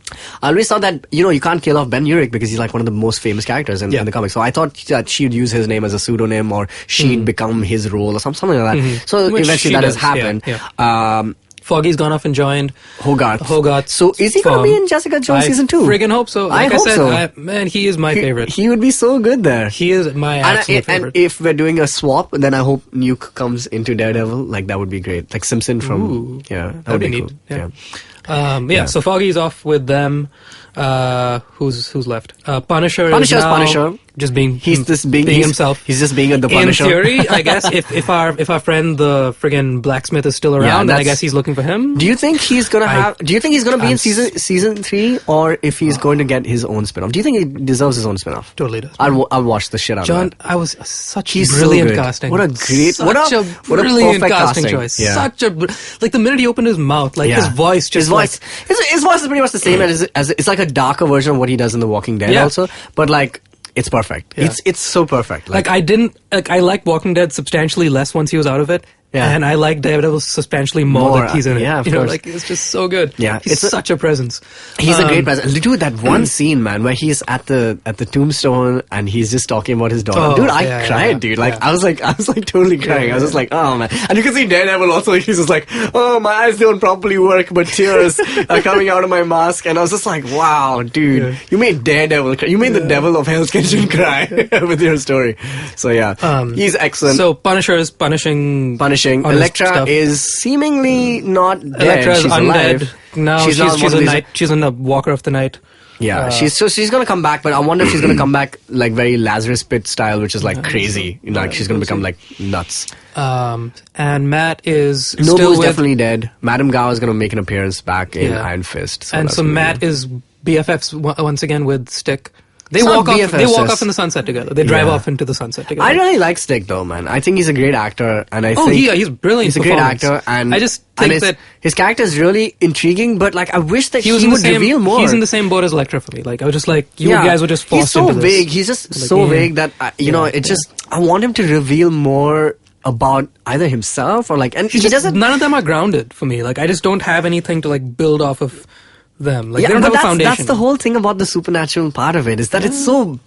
I always thought that, you can't kill off Ben Urich because he's like one of the most famous characters in the comics. So I thought that she'd use his name as a pseudonym or she'd become his role or something like that. So Which eventually she that does, has happened. yeah. Foggy's gone off and joined Hogarth. So is he going to be in Jessica Jones season 2? I friggin' hope so. Like I hope said, so. Man, he is my favorite. He would be so good there. He is my absolute favorite. And if we're doing a swap, then I hope Nuke comes into Daredevil. Like, that would be great. Like Simpson from... Ooh, that would be neat. cool. Yeah. So Foggy's off with them. Who's left? Punisher is now Punisher. Just being He's himself. He's just being the Punisher. In theory, I guess if our friend the friggin' blacksmith is still around, then I guess he's looking for him. Do you think he's gonna Do you think he's gonna be in season 3, or if he's going to get his own spin-off? Do you think he deserves his own spin-off? Totally does. I'll watch the shit out John, of that. I was such He's brilliant so good. casting. What a great, what a brilliant perfect casting choice. Yeah. Such a like the minute he opened his mouth, like his voice just his voice is pretty much the same as it's like a darker version of what he does in The Walking Dead also, but like it's perfect. Yeah. It's so perfect. I liked Walking Dead substantially less once he was out of it. Yeah. And I like Daredevil substantially more that he's in it. Yeah, of you know, course. like it's just so good. Yeah, he's such a presence. He's a great presence. Dude, that one scene, man, where he's at the tombstone and he's just talking about his daughter. Oh, dude, I cried, dude. Like I was like totally crying. I was just like, oh man. And you can see Daredevil also. He's just like, oh, my eyes don't properly work, but tears are coming out of my mask. And I was just like, wow, dude, you made Daredevil cry. You made the devil of Hell's Kitchen cry with your story. So yeah, he's excellent. So Punisher is punishing. Elektra is seemingly not dead. Elektra is she's undead. alive. No, she's a night. She's in a Walker of the Night. Yeah, she's gonna come back, but I wonder if she's gonna come back like very Lazarus Pit style, which is like crazy. You know, like she's gonna become like nuts. And Matt is Nobu's definitely dead. Madame Gao is gonna make an appearance back in Iron Fist. So Matt is BFFs once again with Stick. They walk off in the sunset together. They drive off into the sunset together. I really like Stick though, man. I think he's a great actor, and I think he's brilliant. He's a great actor, and I just think that his character is really intriguing. But like, I wish that he would reveal more. He's in the same boat as Elektra for me. Like, I was just like, you guys were just forced into this. He's so vague. He's just so vague that I want him to reveal more about either himself or like, and he doesn't. None of them are grounded for me. Like, I just don't have anything to like build off of them. Like, they don't have a foundation. That's the whole thing about the supernatural part of it, is that it's so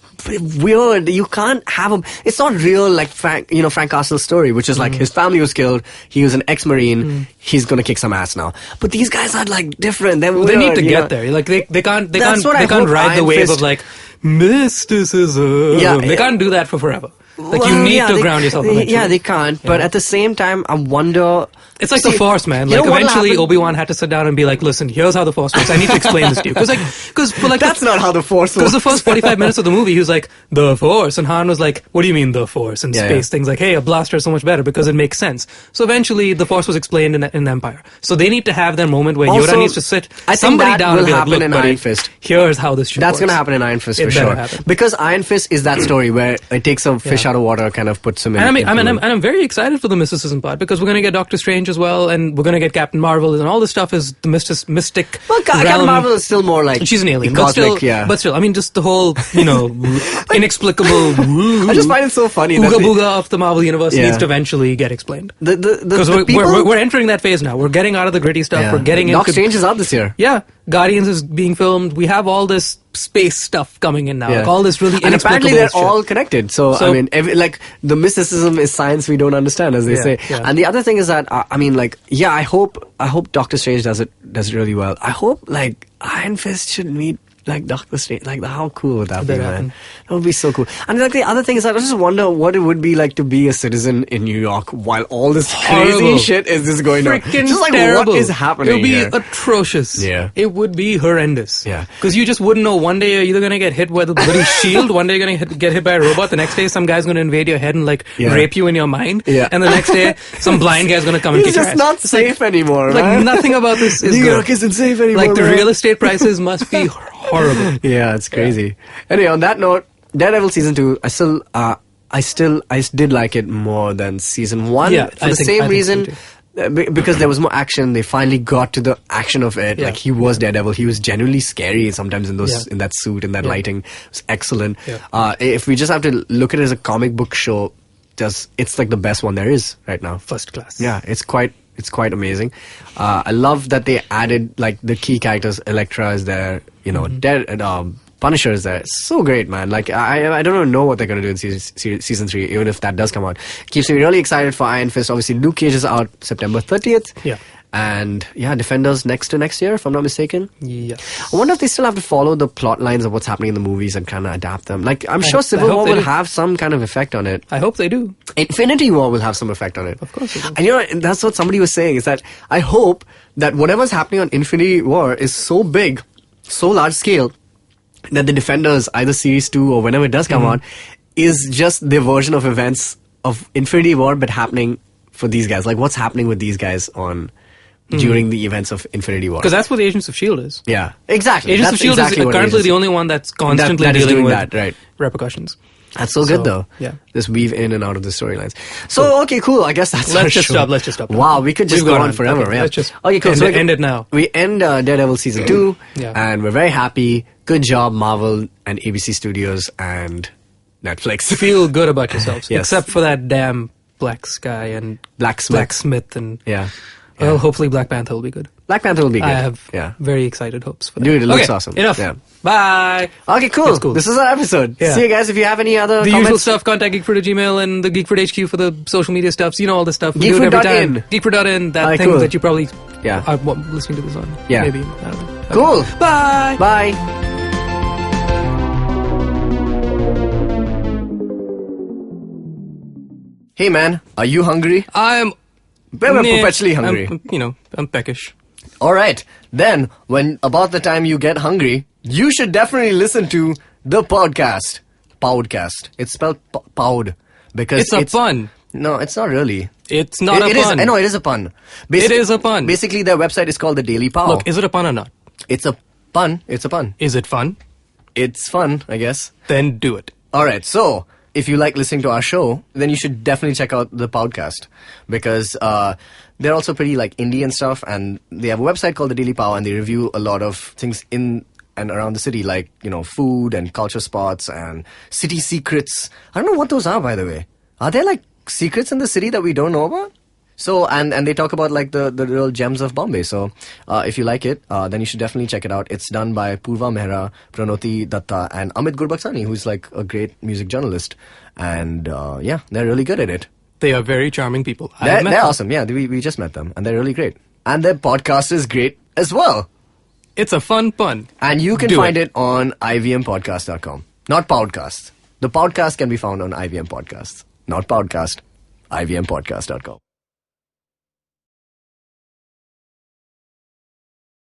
weird. You can't have a... It's not real like Frank Castle's story, which is like his family was killed, he was an ex-Marine, he's gonna kick some ass now. But these guys are like different. They're weird, they need to get there. Like they can't ride the wave of like mysticism. Yeah, they can't do that for forever. Like, you need to ground yourself eventually. Yeah, they can't. But at the same time, I wonder... It's like the Force, man. Like, eventually Obi-Wan had to sit down and be like, listen, here's how the Force works. I need to explain this to you. Because that's not how the Force works. Because the first 45 minutes of the movie, he was like, the Force. And Han was like, what do you mean, the Force? And space things like, hey, a blaster is so much better because it makes sense. So eventually, the Force was explained in Empire. So they need to have their moment where Yoda needs to sit somebody down and be like, look, buddy, here's how this should work. That's going to happen in Iron Fist for sure. Because Iron Fist is that story where it takes a fish out of water, kind of puts him in. And I'm very excited for the mysticism part, because we're going to get Doctor Strange as well, and we're going to get Captain Marvel, and all this stuff is the mystic well, Captain Marvel is still more like... She's an alien. Cosmic, but still, I mean, just the whole, inexplicable... I just find it so funny. Ooga booga of the Marvel Universe needs to eventually get explained. Because we're entering that phase now. We're getting out of the gritty stuff. Yeah. We're getting into... Doctor Strange is out this year. Yeah. Guardians is being filmed. We have all this space stuff coming in now. Like all this really inexplicable. And apparently they're shit. all connected. So I mean, the mysticism is science we don't understand, as they say. Yeah. And the other thing is that I hope Doctor Strange does it really well. I hope Iron Fist should meet Doctor Strange. How cool would that be, man? That would be so cool. And the other thing is that I just wonder what it would be like to be a citizen in New York while all this crazy shit is just going on. Just terrible. What is happening? It would be atrocious. Yeah. It would be horrendous. Yeah. Because you just wouldn't know. One day you're either going to get hit with a bloody shield, one day you're going to get hit by a robot, the next day some guy's going to invade your head and rape you in your mind, and the next day some blind guy's going to come and kick your ass. It's just not safe anymore, man. Nothing about this is New good. York isn't safe anymore, the real estate prices must be horrible. Yeah, it's crazy. Anyway, on that note, Daredevil season 2, I did like it more than season 1 for the same reason. Because there was more action, they finally got to the action of it. Like, he was Daredevil. He was genuinely scary sometimes in that suit, in that lighting. It was excellent. Yeah. If we just have to look at it as a comic book show, it's like the best one there is right now. First class. Yeah, it's quite It's quite amazing. I love that they added like the key characters. Elektra is there, you know, Punisher is there. It's so great, man. Like I don't know what they're gonna do in season 3, even if that does come out. Keeps me really excited for Iron Fist. Obviously, Luke Cage is out September 30th. Yeah. And yeah, Defenders next to next year, if I'm not mistaken. Yeah. I wonder if they still have to follow the plot lines of what's happening in the movies and kind of adapt them. Like, I'm sure Civil War will have some kind of effect on it. I hope they do. Infinity War will have some effect on it. Of course it will. And you know, that's what somebody was saying, is that I hope that whatever's happening on Infinity War is so big, so large scale, that the Defenders, either Series 2 or whenever it does come out, is just their version of events of Infinity War, but happening for these guys. Like, what's happening with these guys during the events of Infinity War. Because that's what Agents of S.H.I.E.L.D. is. Yeah, exactly. Agents of S.H.I.E.L.D. is currently the only one that's constantly that is dealing doing with that, right. repercussions. That's so good, though. Yeah. Just weave in and out of the storylines. So, okay, cool. I guess that's Let's just stop. Wow, we could just go on forever. Okay, yeah. Let's just okay, cool. end it now. We end Daredevil Season 2, Yeah. and we're very happy. Good job, Marvel and ABC Studios and Netflix. Feel good about yourselves. Yes. Except for that damn Black Sky and Blacksmith and... Yeah. Well, hopefully Black Panther will be good. Black Panther will be good. I have yeah. very excited hopes for that. Dude, it looks Okay, awesome. Enough. Yeah. Bye. Okay, cool. That's cool. This is our episode. Yeah. See you guys. If you have any other The comments, usual stuff, contact Geekfruit at Gmail and the Geekfruit HQ for the social media stuff. You know all the stuff. We do it every time. Geekfruit.in, that thing cool. that you probably Yeah. are listening to this on. Yeah. Maybe. I don't know. Cool. Bye. Bye. Hey man, are you hungry? I'm We're perpetually hungry. I'm peckish. Alright, then, when about the time you get hungry, you should definitely listen to the podcast. Podcast. It's spelled powd. Because It's a pun. No, it's not really. It's not a pun. No, it is a pun. It is a pun. Basically, their website is called the Daily Pow. Look, is it a pun or not? It's a pun. It's a pun. Is it fun? It's fun, I guess. Then do it. Alright, so if you like listening to our show, then you should definitely check out the podcast, because they're also pretty like indie and stuff, and they have a website called the Daily Pow, and they review a lot of things in and around the city, like, you know, food and culture spots and city secrets. I don't know what those are, by the way. Are there like secrets in the city that we don't know about? So, and they talk about like the real gems of Bombay. So, if you like it, then you should definitely check it out. It's done by Purva Mehra, Pranoti Datta, and Amit Gurbaksani, who's like a great music journalist. And yeah, they're really good at it. They are very charming people. They're awesome. Yeah, we just met them, and they're really great. And their podcast is great as well. It's a fun pun. And you can find it on ivmpodcast.com. Not podcast. The podcast can be found on IVM Podcasts. Not podcast. ivmpodcast.com.